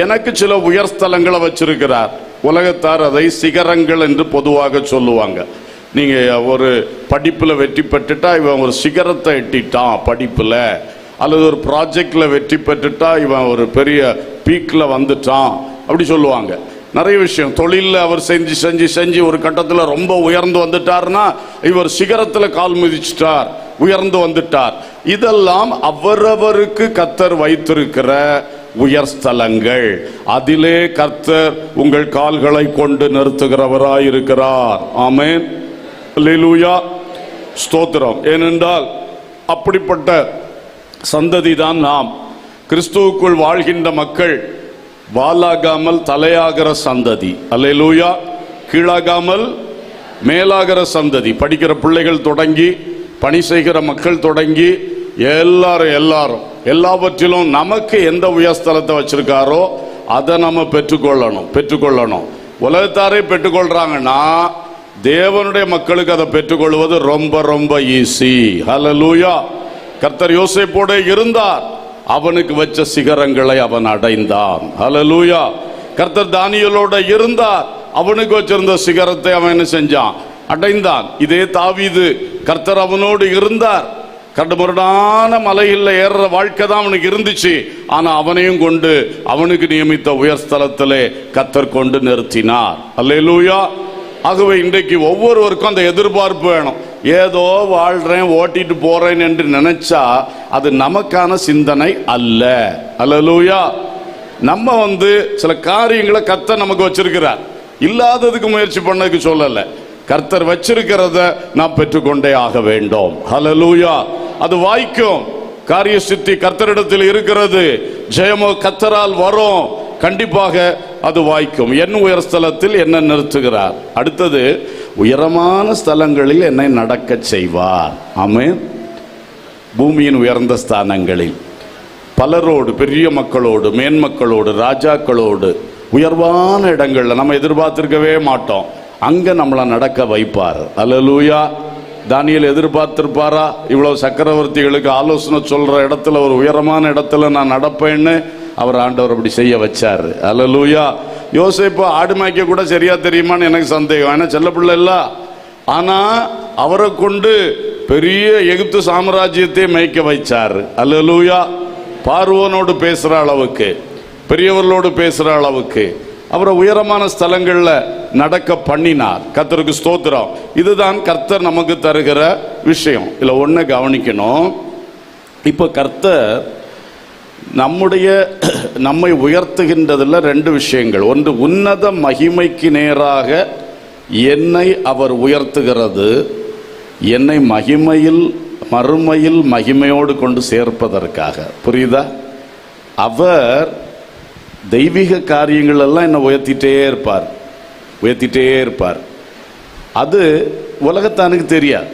[SPEAKER 1] எனக்கு சில உயர்ஸ்தலங்களை வச்சிருக்கிறார். உலகத்தார் அதை சிகரங்கள் என்று பொதுவாக சொல்லுவாங்க. நீங்க ஒரு படிப்புல வெற்றி பெற்றுட்டா இவன் ஒரு சிகரத்தை எட்டிட்டான் படிப்புல, அல்லது ஒரு ப்ராஜெக்ட்ல வெற்றி பெற்றுட்டா இவன் ஒரு பெரிய பீக்ல வந்துட்டான் அப்படி சொல்லுவாங்க. நிறைய விஷயம் தொழிலில் அவர் செஞ்சு செஞ்சு செஞ்சு ஒரு கட்டத்தில் ரொம்ப உயர்ந்து வந்துட்டார்னா இவர் சிகரத்தில் கால் மிதிச்சிட்டார், உயர்ந்து வந்துட்டார். இதெல்லாம் அவரவருக்கு கர்த்தர் வைத்திருக்கிற உயர்ஸ்தலங்கள். அதிலே கர்த்தர் உங்கள் கால்களை கொண்டு நிறுத்துகிறவராய் இருக்கிறார். ஆமென், அல்லேலூயா, ஸ்தோத்திரம். ஏனென்றால் அப்படிப்பட்ட சந்ததி தான் நாம். கிறிஸ்துவுக்குள் வாழ்கின்ற மக்கள் வாலாகாமல் தலையாகிற சந்ததி. அல்லேலூயா. கீழாகாமல் மேலாகிற சந்ததி. படிக்கிற பிள்ளைகள் தொடங்கி பணி செய்கிற மக்கள் தொடங்கி எல்லாரும் எல்லாவற்றிலும் நமக்கு எந்த உயர்ஸ்தலத்தை வச்சிருக்காரோ அதை நம்ம பெற்றுக்கொள்ளணும். உலகத்தாரே பெற்றுக்கொள்றாங்கன்னா தேவனுடைய மக்களுக்கு அதை பெற்றுக்கொள்வது ரொம்ப ரொம்ப ஈஸி. ஹல்லேலூயா. கர்த்தர் யோசேப்போடு இருந்தார், அவனுக்கு வச்ச சிகரங்களை அவன் அடைந்தான். ஹல்லேலூயா. கர்த்தர் தானியேலோட இருந்தார், அவனுக்கு வச்சிருந்த சிகரத்தை அவன் என்ன செஞ்சான்? அடைந்தான். இதே தாவீது, கர்த்தர் அவனோடு இருந்தார். கடுமுரடான மலையில் ஏறுற வாழ்க்கை தான் அவனுக்கு இருந்துச்சு. ஆனா அவனையும் கொண்டு அவனுக்கு நியமித்த உயர்ஸ்தலத்திலே கர்த்தர் கொண்டு நிறுத்தினார். அல்லேலூயா. ஆகவே இன்றைக்கு ஒவ்வொருவருக்கும் அந்த எதிர்பார்ப்பு வேணும். ஏதோ வாழ்றேன் ஓட்டிட்டு போறேன் என்று நினைச்சா அது நமக்கான சிந்தனை அல்ல. அல்லேலூயா. நம்ம சில காரியங்களை கர்த்தர் நமக்கு வச்சிருக்கிறார், இல்லாததுக்கு முயற்சி பண்ணதுக்கு சொல்லல. கர்த்தர் வச்சிருக்கிறத நாம் பெற்றுக்கொண்டே ஆக வேண்டும். ஹல்லேலூயா. அது வாய்க்கும். காரிய சித்தி கர்த்தரிடத்தில் இருக்கிறது. ஜெயமோ கர்த்தரால் வரும். கண்டிப்பாக அது வாய்க்கும். என் உயர்ஸ்தலத்தில் என்ன நிறுத்துகிறார். அடுத்தது, உயரமான ஸ்தலங்களில் என்னை நடக்க செய்வார். ஆமென். பூமியின் உயர்ந்த ஸ்தானங்களில் பலரோடு, பெரிய மக்களோடு, மேன்மக்களோடு, ராஜாக்களோடு, உயர்வான இடங்கள்ல நம்ம எதிர்பார்த்திருக்கவே மாட்டோம், அங்க நம்மளை நடக்க வைப்பார். அல்லேலூயா. தானியேல் எதிர்பார்த்திருப்பாரா? இவ்வளவு சக்கரவர்த்திகளுக்கு ஆலோசனை சொல்ற இடத்துல ஒரு உயரமான இடத்துல நான் நடப்பேன்னு அவர் ஆண்டவர் அப்படி செய்ய வச்சார். அல்லேலூயா. யோசேப்பு ஆடு மேய்க்க கூட சரியா தெரியுமான்னு எனக்கு சந்தேகம். ஏன்னா செல்ல பிள்ளை இல்ல. ஆனா அவரை கொண்டு பெரிய எகிப்து சாம்ராஜ்யத்தை மேய்க்க வைச்சார். அல்லேலூயா. பார்வோனோடு பேசுற அளவுக்கு, பெரியவர்களோடு பேசுற அளவுக்கு அவரை உயரமான ஸ்தலங்கள்ல நடக்க பண்ணினார். கர்த்தருக்கு ஸ்தோத்திரம். இதுதான் கர்த்தர் நமக்கு தருகிற விஷயம். இதுல ஒண்ணு கவனிக்கணும். இப்ப கர்த்தர் நம்மை உயர்த்துகின்றதுல 2 விஷயங்கள். ஒன்று, உன்னத மகிமைக்கு நேராக என்னை அவர் உயர்த்துகிறது, என்னை மகிமையில் மறுமையில் மகிமையோடு கொண்டு சேர்ப்பதற்காக. புரியுதா? அவர் தெய்வீக காரியங்கள் எல்லாம் என்ன உயர்த்திட்டே இருப்பார். அது உலகத்தானுக்கு தெரியாது.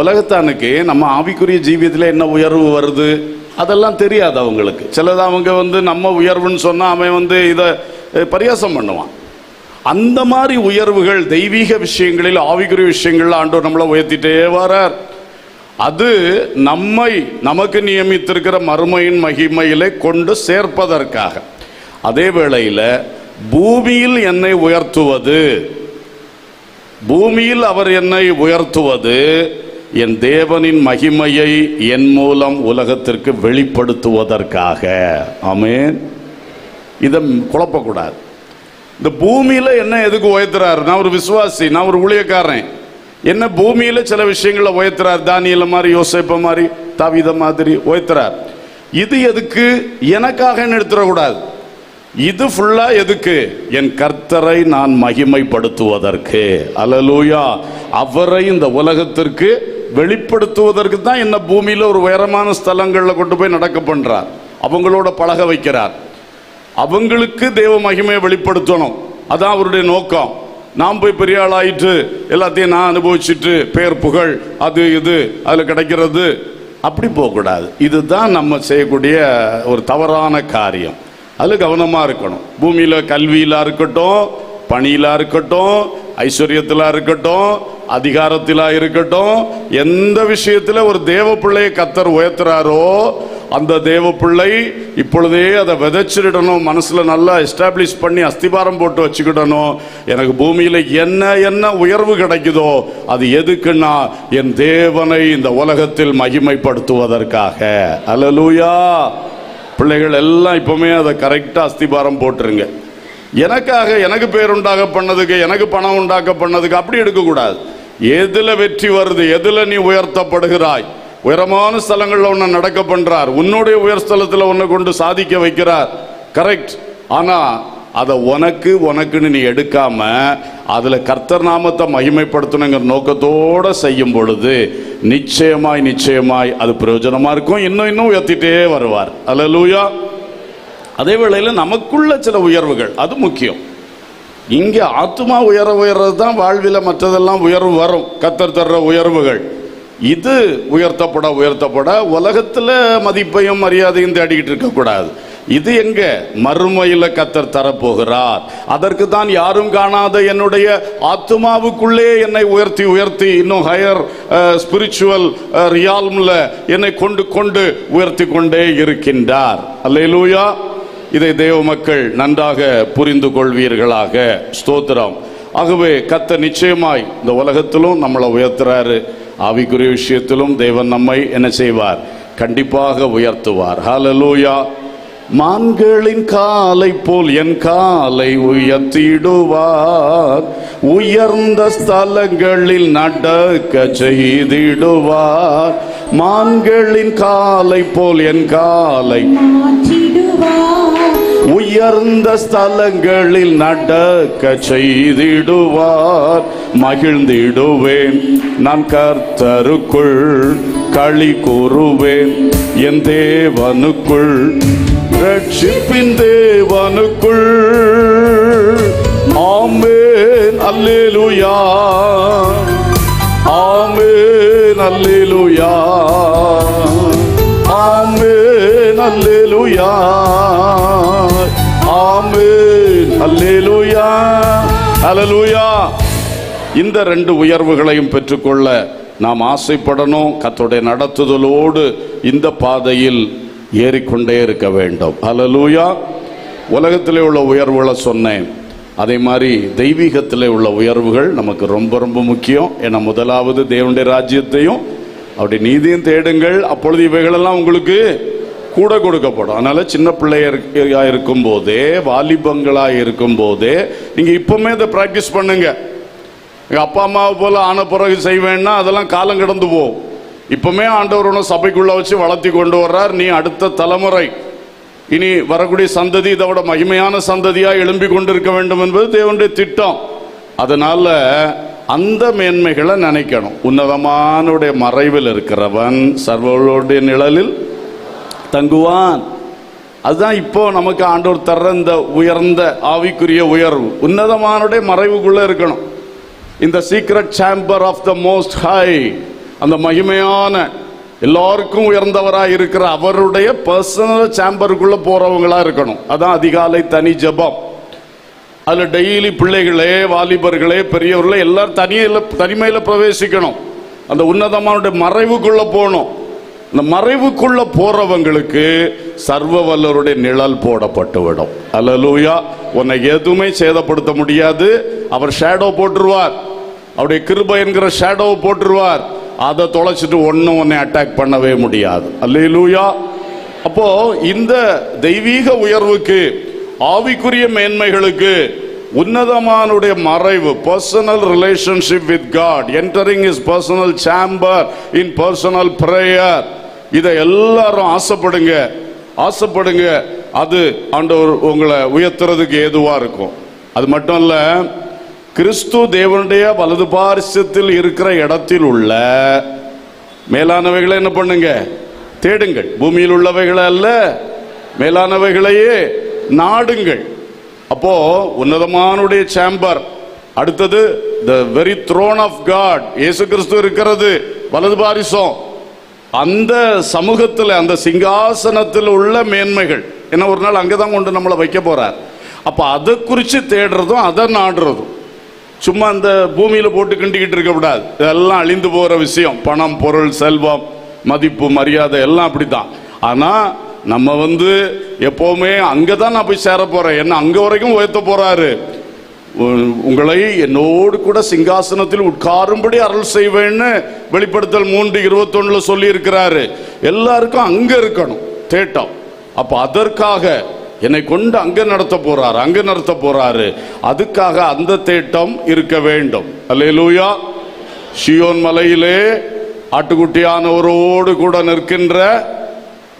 [SPEAKER 1] உலகத்தானுக்கு நம்ம ஆவிக்குரிய ஜீவியத்தில் என்ன உயர்வு வருது அதெல்லாம் தெரியாது அவங்களுக்கு. சிலது அவங்க நம்ம உயர்வுன்னு சொன்னா அவன் இதை பரியாசம் பண்ணுவான். அந்த மாதிரி உயர்வுகள் தெய்வீக விஷயங்களில், ஆவிக்குரிய விஷயங்கள்ல ஆண்டவர் நம்மளை உயர்த்திட்டே வரார். அது நமக்கு நியமித்திருக்கிற மறுமையின் மகிமையிலே கொண்டு சேர்ப்பதற்காக. அதே வேளையில் பூமியில் என்னை உயர்த்துவது, பூமியில் அவர் என்னை உயர்த்துவது என் தேவனின் மகிமையை என் மூலம் உலகத்திற்கு வெளிப்படுத்துவதற்காக. ஆமென். இதை குழப்பக்கூடாது. இந்த பூமியில என்ன எதுக்கு உயர்த்துறாரு? நான் ஒரு விசுவாசி, நான் ஒரு ஊழியக்காரன். என்ன பூமியில சில விஷயங்களை உயர்த்துறார். தானியேல் மாதிரி, யோசேப்பு மாதிரி, தாவீத மாதிரி உயர்த்துறார். இது எதுக்கு? எனக்காக எடுத்துடக்கூடாது. இது ஃபுல்லா எதுக்கு? என் கர்த்தரை நான் மகிமைப்படுத்துவதற்கு. அல்லேலூயா. அவரை இந்த உலகத்திற்கு வெளிப்படுத்துவதற்கு தான் என்ன பூமியில ஒரு உயரமான ஸ்தலங்களில் கொண்டு போய் நடக்க பண்றார். அவங்களோட பழக வைக்கிறார். அவங்களுக்கு தேவ மகிமையை வெளிப்படுத்தணும். அதான் அவருடைய நோக்கம். நாம் போய் பெரிய ஆளாயிட்டு எல்லாத்தையும் நான் அனுபவிச்சுட்டு பேர் புகழ் அது இது அதில் கிடைக்கிறது, அப்படி போகக்கூடாது. இதுதான் நம்ம செய்யக்கூடிய ஒரு தவறான காரியம். அதில் கவனமாக இருக்கணும். பூமியில் கல்வியில் இருக்கட்டும், பணியில் இருக்கட்டும், ஐஸ்வர்யத்தில் இருக்கட்டும், அதிகாரத்தில் இருக்கட்டும், எந்த விஷயத்தில் ஒரு தேவ பிள்ளையை கர்த்தர் உயர்த்துறாரோ அந்த தேவ பிள்ளை இப்பொழுதே அதை விதைச்சிடணும். மனசுல நல்லா எஸ்டாப்ளிஷ் பண்ணி அஸ்திபாரம் போட்டு வச்சுக்கிடணும். எனக்கு பூமியில என்ன உயர்வு கிடைக்குதோ அது எதுக்குன்னா என் தேவனை இந்த உலகத்தில் மகிமைப்படுத்துவதற்காக. அல்லேலூயா. பிள்ளைகள் எல்லாம் இப்பவுமே அதை கரெக்டா அஸ்திபாரம் போட்டுருங்க. எனக்காக, எனக்கு பேர் உண்டாக பண்ணதுக்கு, எனக்கு பணம் உண்டாக்க பண்ணதுக்கு அப்படி எடுக்கக்கூடாது. எதுல வெற்றி வருது, எதுல நீ உயர்த்தப்படுகிறாய், உயரமான ஸ்தலங்களில் உன்னை நடக்க பண்றார், உன்னுடைய உயர் ஸ்தலத்தில் உன்னை கொண்டு சாதிக்க வைக்கிறார், கரெக்ட். ஆனா அதை உனக்குன்னு நீ எடுக்காம அதுல கர்த்தர் நாமத்தை மகிமைப்படுத்தணுங்கிற நோக்கத்தோட செய்யும் பொழுது நிச்சயமாய் அது பிரயோஜனமா இருக்கும். இன்னும் உயர்த்திட்டே வருவார். அல்லேலூயா. அதே வேளையில் நமக்குள்ள சில உயர்வுகள் அது முக்கியம். இங்க ஆத்துமா உயர்றது தான் வாழ்வில் மற்றதெல்லாம் உயர்வு வரும். கர்த்தர் தர்ற உயர்வுகள் இது உயர்த்தப்பட உலகத்துல மதிப்பையும் மரியாதையும் தேடிக்கிட்டு இருக்க கூடாது. இது எங்க? மறுமையில கர்த்தர் தரப்போகிறார். அதற்கு தான் யாரும் காணாத என்னுடைய ஆத்துமாவுக்குள்ளே என்னை உயர்த்தி இன்னும் ஹையர் ஸ்பிரிச்சுவல் ரியால்ம்ல என்னை கொண்டு உயர்த்தி கொண்டே இருக்கின்றார். அல்லேலூயா. இதை தேவ மக்கள் நன்றாக புரிந்து கொள்வீர்களாக. ஸ்தோத்திரம். ஆகவே கர்த்தர் நிச்சயமாய் இந்த உலகத்திலும் நம்மளை உயர்த்துறாரு. ஆவிக்குரிய விஷயத்திலும் தேவன் நம்மை என்ன செய்வார்? கண்டிப்பாக உயர்த்துவார். ஹல்லேலூயா. மான்களின் காலை போல் என் காலை உயர்த்திடுவார், உயர்ந்த ஸ்தலங்களில் நடக்க செய்திடுவார். மான்களின் காலை போல் என் காலை உயர்ந்த ஸ்தலங்களில் நடக்க செய்திடுவார். மகிழ்ந்திடுவேன் நான் கர்த்தருக்குள், களி கூறுவேன் என் தேவனுக்குள், ரட்சிப்பின் தேவனுக்குள். ஆமென். அல்லேலூயா. ஆமென். அல்லேலூயா. ஆமென். அல்லேலூயா. ஆமென். அல்லேலூயா. அல்லேலூயா. இந்த ரெண்டு உயர்வுகளையும் பெற்றுக்கொள்ள நாம் ஆசைப்படணும். கர்த்தருடைய நடத்துதலோடு இந்த பாதையில் ஏறிக்கொண்டே இருக்க வேண்டும். அல்லேலூயா. உலகத்திலே உள்ள உயர்வுகளை சொன்னேன். அதே மாதிரி தெய்வீகத்திலே உள்ள உயர்வுகள் நமக்கு ரொம்ப ரொம்ப முக்கியம். ஏன்னா முதலாவது தேவனுடைய ராஜ்யத்தையும் அப்படி நீதியும் தேடுங்கள், அப்பொழுது இவைகளெல்லாம் உங்களுக்கு கூட கொடுக்கப்படும். அதனால சின்ன பிள்ளையா இருக்கும் போதே, வாலிபங்களா இருக்கும் போதே நீங்க இப்பவுமே இதை பிராக்டிஸ் பண்ணுங்க. எங்க அப்பா அம்மாவை போல ஆன பிறகு செய்வேன்னா அதெல்லாம் காலம் கடந்து போகும். இப்பவுமே ஆண்டவர் சபைக்குள்ள வச்சு வளர்த்தி கொண்டு வர்றார். நீ அடுத்த தலைமுறை, இனி வரக்கூடிய சந்ததி இதை விட மகிமையான சந்ததியா எழும்பி கொண்டிருக்க வேண்டும் என்பது தேவனுடைய திட்டம். அதனால அந்த மேன்மைகளை நினைக்கணும். உன்னதமானுடைய மறைவில் இருக்கிறவன் சர்வர்களுடைய நிழலில் தங்குவான். அதுதான் இப்போ நமக்கு ஆண்டவர் தர்ற இந்த உயர்ந்த ஆவிக்குரிய உயர்வு. உன்னதமானுடைய மறைவுக்குள்ள இருக்கணும். இந்த secret chamber of the most high, அந்த மகிமையான எல்லாருக்கும் உயர்ந்தவராக இருக்கிற அவருடைய பர்சனல் சேம்பருக்குள்ள போறவங்களா இருக்கணும். அதான் அதிகாலை தனி ஜெபம். அதுல டெய்லி பிள்ளைகளே, வாலிபர்களே, பெரியவர்களே எல்லாரும் தனிமையில பிரவேசிக்கணும். அந்த உன்னதமானுடைய மறைவுக்குள்ள போகணும். இந்த மறைவுக்குள்ள போறவங்களுக்கு சர்வ வல்லவருடைய நிழல் போடப்பட்டு விடும். அல்லேலூயா. உன்னை எதுவுமே சேதப்படுத்த முடியாது. அவர் ஷேடோ போட்டுருவார். அவருடைய கிருபை என்கிற ஷேடோ போட்டுருவார். அதை தொலைச்சிட்டு ஒன்னும் உன்னை அட்டாக் பண்ணவே முடியாது. அல்லேலூயா. அப்போ இந்த தெய்வீக உயர்வுக்கு, ஆவிக்குரிய மேன்மைகளுக்கு, உன்னதமானுடைய மறைவு, personal relationship with God, entering is personal chamber in personal prayer, இதை எல்லாரும் ஆசைப்படுங்க. அது ஆண்டவர் உங்களை உயர்த்துறதுக்கு ஏதுவா இருக்கும். அது மட்டும் இல்ல, கிறிஸ்து தேவனுடைய வலது பார்சத்தில் இருக்கிற இடத்தில் உள்ள மேலானவைகளை என்ன பண்ணுங்க? தேடுங்கள். பூமியில் உள்ளவைகளை அல்ல, மேலானவைகளையே நாடுங்கள். அப்போ உன்னதமானுடைய சேம்பர், அடுத்தது the very throne of God, இயேசு கிறிஸ்து இருக்கிறது வலது பாரிசம். அந்த சமூகத்தில், அந்த சிங்காசனத்தில் உள்ள மேன்மைகள் என்ன ஒரு நாள் அங்கதான் கொண்டு நம்மளை வைக்க போறார். அப்ப அதை குறித்து தேடுறதும் அதை நாடுறதும் சும்மா அந்த பூமியில போட்டு கிண்டிக்கிட்டு இருக்க கூடாது. இதெல்லாம் அழிந்து போற விஷயம். பணம், பொருள், செல்வம், மதிப்பு, மரியாதை எல்லாம் அப்படித்தான். ஆனா நம்ம எப்பவுமே அங்கதான் நான் போய் சேர போறேன், என்ன அங்க வரைக்கும் உயர்த்த போறாரு. உங்களை என்னோடு கூட சிங்காசனத்தில் உட்காரும்படி அருள் செய்வேன்னு வெளிப்படுத்தல் 3:21 சொல்லி இருக்கிறாரு. எல்லாருக்கும் அங்க இருக்கணும் தேட்டம். அப்ப அதற்காக என்னை கொண்டு அங்க நடத்த போறாரு. அதுக்காக அந்த தேட்டம் இருக்க வேண்டும். அல்லேலூயா. சீயோன் மலையிலே ஆட்டுக்குட்டியானவரோடு கூட நிற்கின்ற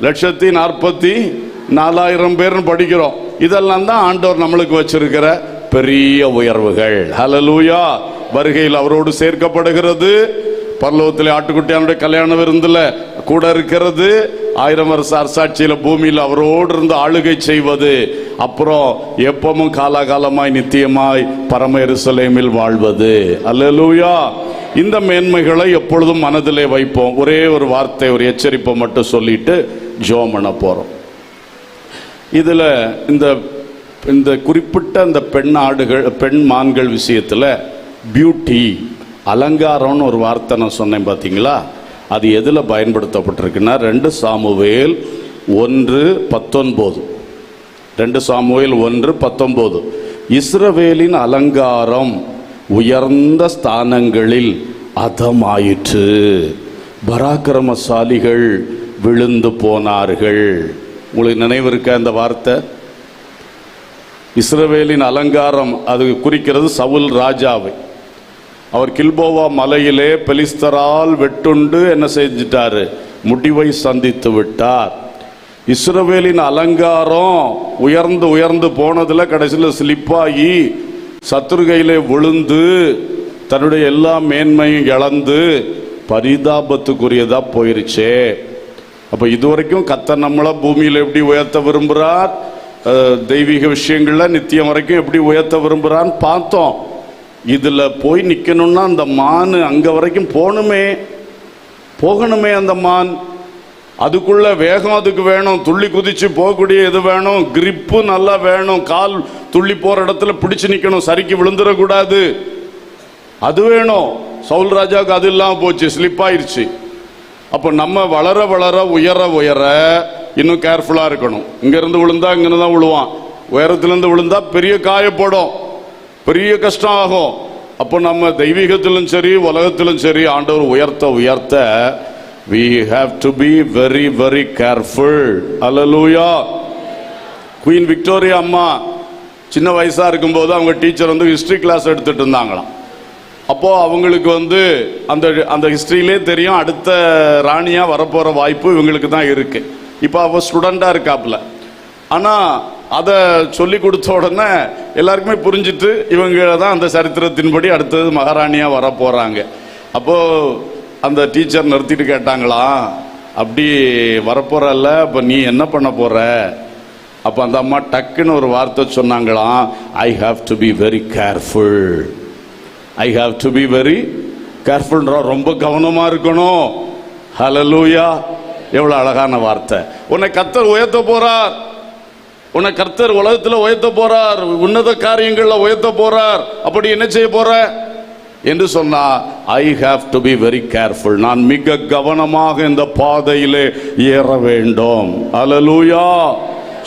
[SPEAKER 1] 144,000 பேர் படிக்கிறோம். இதெல்லாம் தான் ஆண்டவர் நம்மளுக்கு வச்சிருக்கிற பெரிய உயர்வுகள். ஹல்லேலூயா. வருகையில் அவரோடு சேர்க்கப்படுகிறது. பரலோகத்திலே ஆட்டுக்குட்டியானுடைய கல்யாண விருந்துல கூட இருக்கிறது. 1000 வருஷ அரசாட்சியில பூமியில் அவரோடு இருந்து ஆளுகை செய்வது. அப்புறம் எப்பவும் காலாகாலமாய் நித்தியமாய் பரம எருசலேமில் வாழ்வது. அல்லேலூயா. இந்த மேன்மைகளை எப்பொழுதும் மனதிலே வைப்போம். ஒரே ஒரு வார்த்தை, ஒரு எச்சரிப்பை மட்டும் சொல்லிட்டு ஜெபம் பண்ண போறோம். இதுல இந்த குறிப்பிட்ட அந்த பெண் மான்கள் விஷயத்துல பியூட்டி, அலங்காரம்னு ஒரு வார்த்தை நான் சொன்னேன் பாத்தீங்களா? அது எதுல பயன்படுத்தப்பட்டிருக்குன்னா 2 சாமுவேல் 1:19. 2 சாமுவேல் 1:19. இஸ்ரவேலின் அலங்காரம் உயர்ந்த ஸ்தானங்களில் அதமாயிற்று, பராக்கிரமசாலிகள் விழுந்து போனார்கள். உங்களுக்கு நினைவு இருக்க அந்த வார்த்தை? இஸ்ரவேலின் அலங்காரம் அது குறிக்கிறது சவுல் ராஜாவை. அவர் கில்போவா மலையிலே பெலிஸ்தரால் வெட்டுண்டு என்ன செஞ்சிட்டாரு? முடிவை சந்தித்து விட்டார். இஸ்ரவேலின் அலங்காரம் உயர்ந்து போனதுல கடைசியில் ஸ்லிப்பாகி சத்துருகையிலே விழுந்து தன்னுடைய எல்லா மேன்மையும் இழந்து பரிதாபத்துக்குரியதா போயிருச்சே. அப்ப இதுவரைக்கும் கர்த்தர் நம்மள பூமியில எப்படி உயர்த்த விரும்புறார், தெய்வீக விஷயங்கள்ல நித்தியம் வரைக்கும் எப்படி உயர்த்த விரும்புறான்னு பார்த்தோம். இதுல போய் நிக்கணும்னா அந்த மான் அங்க வரைக்கும் போகணுமே. அந்த மான் அதுக்குள்ள வேகம் அதுக்கு வேணும், துள்ளி குதிச்சு போகக்கூடிய இது வேணும், கிரிப்பு நல்லா வேணும், கால் துள்ளி போற இடத்துல பிடிச்சு நிக்கணும், சரிக்கு விழுந்துடக்கூடாது, அது வேணும். சவுல் ராஜாவுக்கு அது இல்லாம போச்சு, ஸ்லிப் ஆயிருச்சு. அப்ப நம்ம வளர உயர இன்னும் கேர்ஃபுல்லா இருக்கணும். இங்க இருந்து விழுந்தா இங்க தான் விழுவான், உயரத்திலிருந்து விழுந்தா பெரிய காயப்படும், பெரிய கஷ்டம் ஆகும். அப்போ நம்ம தெய்வீகத்திலும் சரி உலகத்திலும் சரி ஆண்டவர் உயர்த்த we have to be very very careful. Hallelujah. Queen Victoria அம்மா சின்ன வயசா இருக்கும்போது அவங்க டீச்சர் ஹிஸ்டரி கிளாஸ் எடுத்துட்டு இருந்தாங்களாம். அப்போ அவங்களுக்கு அந்த ஹிஸ்டரியிலே தெரியும் அடுத்த ராணியா வரப்போற வாய்ப்பு இவங்களுக்கு தான் இருக்கு. இப்போ அவ ஸ்டூடெண்டா இருக்காப்ல. ஆனா அதை சொல்லி கொடுத்த உடனே எல்லாருக்குமே புரிஞ்சிட்டு இவங்க தான் அந்த சரித்திரத்தின்படி அடுத்தது மகாராணியா வர போறாங்க. அப்போ அந்த டீச்சர் நிறுத்திட்டு கேட்டாங்களா, அப்படி வரப்போறல்ல, இப்போ நீ என்ன பண்ண போற அப்ப அந்த அம்மா டக்குன்னு ஒரு வார்த்தை சொன்னாங்களாம், I have to be very careful. I have to be very கேர்ஃபுல்ன்றா ரொம்ப கவனமா இருக்கணும். ஹல்லேலூயா. எவ்வளவு அழகான வார்த்தை. உன்னை கர்த்தர் உயர்த்த போறார், உன்னை கர்த்தர் உலகத்தில் உயர்த்த போறார், உன்னத காரியங்கள்ல உயர்த்த போறார். அப்படி என்ன செய்ய போற என்று சொன்னா, ஐ have to be very careful. நான் மிக கவனமாக இந்த பாதையிலே ஏற வேண்டும். ஹல்லேலூயா,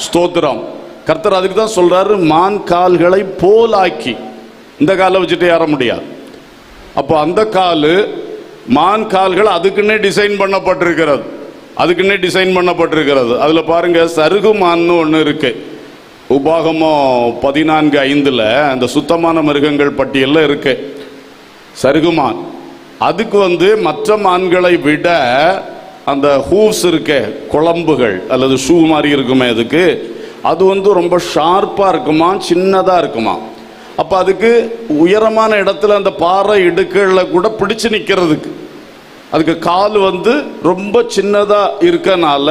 [SPEAKER 1] ஸ்தோத்திரம். கர்த்தர் அதுக்கு தான் சொல்றாரு, மான் கால்களை போலாக்கி. இந்த காலை வச்சுட்டு ஏற முடியாது. அப்போ அந்த காலு மான் கால்கள் அதுக்குன்னே டிசைன் பண்ணப்பட்டிருக்கிறது, அதுக்குன்னே டிசைன் பண்ணப்பட்டிருக்கிறது. அதுல பாருங்க, சருகு மான்னு ஒன்று இருக்கு. உபாகமம் 14:5 அந்த சுத்தமான மிருகங்கள் பட்டியலில் இருக்கு சருகுமான். அதுக்கு மற்ற மான்களை விட அந்த ஹூவ்ஸ் இருக்க, குழம்புகள் அல்லது ஷூ மாதிரி இருக்குமே, அதுக்கு அது ரொம்ப ஷார்ப்பா இருக்குமா, சின்னதா இருக்குமா. அப்ப அதுக்கு உயரமான இடத்துல அந்த பாறை இடுக்கள்ல கூட பிடிச்சு நிக்கிறதுக்கு அதுக்கு கால் ரொம்ப சின்னதா இருக்கனால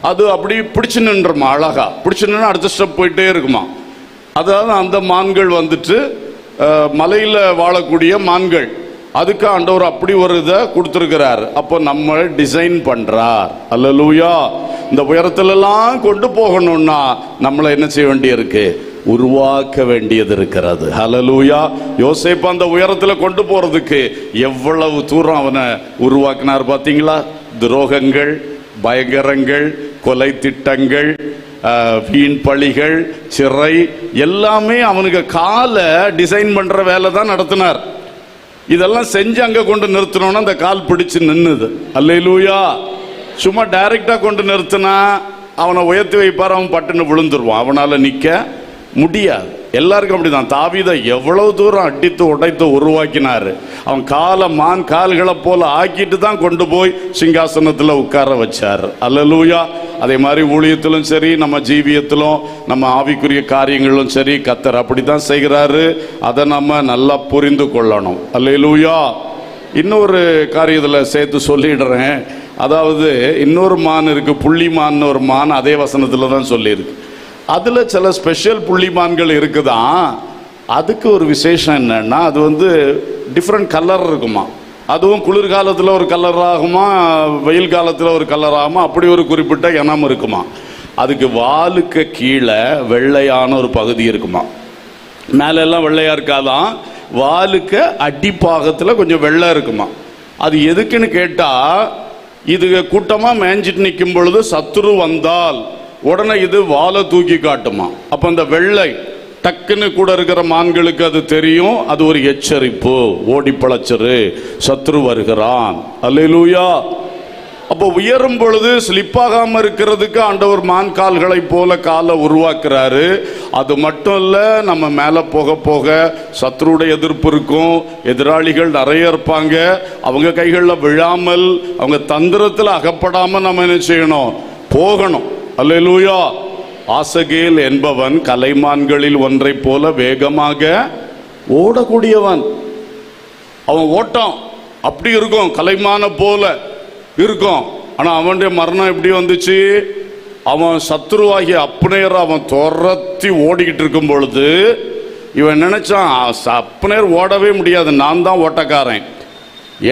[SPEAKER 1] அது அப்படி பிடிச்சு நின்றுமா, அழகா பிடிச்சு நின்று அடுத்த ஸ்டெப் போயிட்டே இருக்குமா. அதாவது அந்த மான்கள் மலையில வாழக்கூடிய மான்கள், அதுக்கு ஆண்டவர் அப்படி ஒரு இதை கொடுத்திருக்கிறார். அப்போ நம்ம டிசைன் பண்றார். அல்லேலூயா. இந்த உயரத்திலெல்லாம் கொண்டு போகணும்னா நம்மளை என்ன செய்ய வேண்டியிருக்கு, உருவாக்க வேண்டியது இருக்கிறது. ஹல்லேலூயா. யோசேப்பு அந்த உயரத்துல கொண்டு போறதுக்கு எவ்வளவு தூரம் அவனை உருவாக்கினார் பாத்தீங்களா. துரோகங்கள், பயங்கரங்கள், கொலை திட்டங்கள், வீண் பழிகள், சிறை, எல்லாமே அவனுக்கு காலை டிசைன் பண்ற வேலை தான் நடத்தினார். இதெல்லாம் செஞ்சு அங்க கொண்டு நிறுத்தணும்னா அந்த கால் பிடிச்சு நின்னுது. அல்லேலூயா. சும்மா டைரக்டா கொண்டு நிறுத்தினா அவனை உயர்த்தி வைப்பார், அவன் பட்டுன்னு விழுந்துருவான், அவனால நிக்க முடியாது. எல்லாருக்கும் அப்படிதான். தாவீதை எவ்வளவு தூரம் அடித்து உடைத்து உருவாக்கினாரு. அவன் காலை மான் கால்களை போல ஆக்கிட்டு தான் கொண்டு போய் சிங்காசனத்தில் உட்கார வச்சார். அல்லேலூயா. அதே மாதிரி ஊழியத்திலும் சரி, நம்ம ஜீவியத்திலும், நம்ம ஆவிக்குரிய காரியங்களும் சரி, கர்த்தர் அப்படித்தான் செய்கிறாரு. அதை நம்ம நல்லா புரிந்து கொள்ளணும். அல்லேலூயா. இன்னொரு காரியத்தில் சேர்த்து சொல்லிடுறேன். அதாவது இன்னொரு மான் இருக்கு, புள்ளிமான்னு ஒரு மான், அதே வசனத்தில் தான் சொல்லியிருக்கு. அதுல சில ஸ்பெஷல் புள்ளிமான்கள் இருக்குதான். அதுக்கு ஒரு விசேஷம் என்னன்னா, அது டிஃப்ரெண்ட் கலர் இருக்குமா. அதுவும் குளிர்காலத்தில் ஒரு கலர் ஆகுமா, வெயில் காலத்தில் ஒரு கலர் ஆகுமா, அப்படி ஒரு குறிப்பிட்ட இனம் இருக்குமா. அதுக்கு வாலுக்கு கீழே வெள்ளையான ஒரு பகுதி இருக்குமா. மேலெல்லாம் வெள்ளையா இருக்காதான், வாலுக்கு அடிப்பாகத்தில் கொஞ்சம் வெள்ளை இருக்குமா. அது எதுக்குன்னு கேட்டா, இது கூட்டமா மேய்ஞ்சிட்டு நிற்கும் பொழுது சத்துரு வந்தால் உடனே இது வாலை தூக்கி காட்டுமா. அப்ப அந்த வெள்ளை டக்குன்னு கூட இருக்கிற மான்களுக்கு அது தெரியும், அது ஒரு எச்சரிப்பு, ஓடி பழச்சரு, சத்ரு வருகிறான். அல்லேலூயா. அப்போ உயரும் பொழுது ஸ்லிப்பாகாம இருக்கிறதுக்கு ஆண்டவர் மான் கால்களை போல காலை உருவாக்குறாரு. அது மட்டும் இல்ல, நம்ம மேல போக போக சத்ருடைய எதிர்ப்பு இருக்கும், எதிராளிகள் நிறைய இருப்பாங்க. அவங்க கைகளில் விழாமல், அவங்க தந்திரத்தில் அகப்படாம நம்ம என்ன செய்யணும், போகணும். அல்லேலூயா. ஆசகேல் என்பவன் கலைமான்களில் ஒன்றை போல வேகமாக ஓடக்கூடியவன். அவன் ஓட்டம் அப்படி இருக்கும், கலைமான போல இருக்கும். ஆனா அவனுடைய மரணம் எப்படி வந்துச்சு, அவன் சத்ருவாகிய அப்னேர் அவன் துரத்தி ஓடிக்கிட்டு இருக்கும் பொழுது இவன் நினைச்சான், அப்னேர் ஓடவே முடியாது, நான் தான் ஓட்டக்காரன்,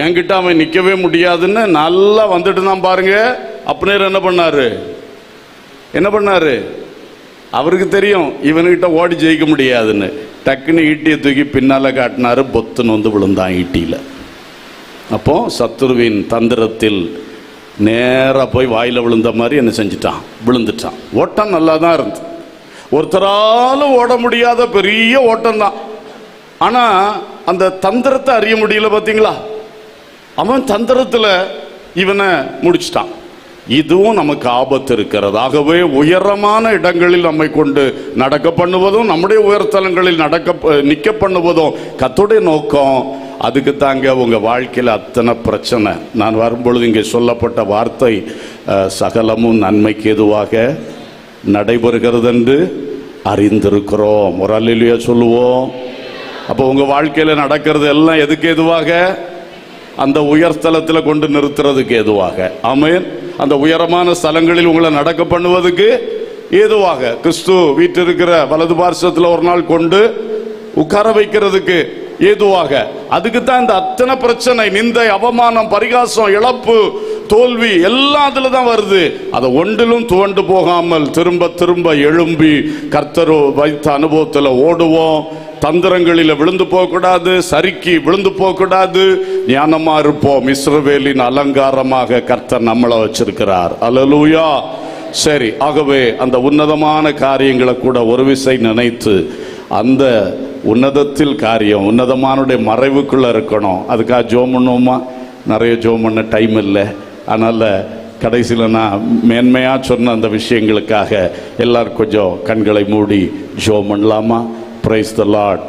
[SPEAKER 1] என்கிட்ட அவன் நிற்கவே முடியாதுன்னு நல்லா வந்துட்டு தான் பாருங்க. அப்னேர் என்ன பண்ணாரு, அவருக்கு தெரியும் இவன்கிட்ட ஓடி ஜெயிக்க முடியாதுன்னு. டக்குன்னு ஈட்டியை தூக்கி பின்னால காட்டினாரு, பொத்துன்னு விழுந்தான் ஈட்டியில. அப்போ சத்துருவின் தந்திரத்தில் நேராக போய் வாயில விழுந்த மாதிரி என்ன செஞ்சிட்டான், விழுந்துட்டான். ஓட்டம் நல்லா தான் இருந்து, ஒருத்தராலும் ஓட முடியாத பெரிய ஓட்டம் தான். ஆனா அந்த தந்திரத்தை அறிய முடியல பாத்தீங்களா. அவன் தந்திரத்துல இவனை முடிச்சிட்டான். இதுவும் நமக்கு ஆபத்து இருக்கிறது. ஆகவே உயரமான இடங்களில் நம்மை கொண்டு நடக்க பண்ணுவதும், நம்முடைய உயர்தலங்களில் நிக்க பண்ணுவதும் கர்த்தருடைய நோக்கம். அதுக்கு தாங்க உங்க வாழ்க்கையில் அத்தனை பிரச்சனை. நான் வரும்பொழுது இங்கே சொல்லப்பட்ட வார்த்தை, சகலமும் நன்மைக்கு எதுவாக நடைபெறுகிறது என்று அறிந்திருக்கிறோம். ஒரு அல்லேலூயா சொல்லுவோம். அப்போ உங்க வாழ்க்கையில நடக்கிறது எல்லாம் எதுக்கு எதுவாக, அந்த உயர்ஸ்தலத்தில் கொண்டு நிறுத்துறதுக்கு எதுவாக. ஆமென். அந்த உயரமான ஸ்தலங்களில் உங்களை நடக்க பண்ணுவதுக்கு ஏதுவாக கிறிஸ்து வீற்றிருக்கிற வலது பார்சத்துல ஒரு நாள் கொண்டு உட்கார வைக்கிறதுக்கு ஏதுவாக. அதுக்கு தான் இந்த அத்தனை பிரச்சனை, நிந்தை, அவமானம், பரிகாசம், இழப்பு, தோல்வி எல்லாம் அதுல தான் வருது. அதை ஒன்றிலும் துவண்டு போகாமல் திரும்ப திரும்ப எழும்பி கர்த்தர் வைத்த அனுபவத்துல ஓடுவோம். தந்திரங்களில் விழுந்து போகக்கூடாது, சறுக்கி விழுந்து போகக்கூடாது, ஞானமா இருப்போம். இஸ்ரவேலின் அலங்காரமாக கர்த்தர் நம்மளை வச்சிருக்கிறார். அல்லேலூயா. சரி, ஆகவே அந்த உன்னதமான காரியங்களை கூட ஒரு விசை நினைத்து அந்த உன்னதத்தில் காரியம் உன்னதமானுடைய மறைவுக்குள்ள இருக்கணும். அதுக்காக ஜோம் பண்ணுவோமா? நிறைய ஜோம் பண்ண டைம் இல்லை. அதனால கடைசியில் நான் மேன்மையாக சொன்ன அந்த விஷயங்களுக்காக எல்லாரும் கொஞ்சம் கண்களை மூடி ஜோம் பண்ணலாமா? Praise the Lord.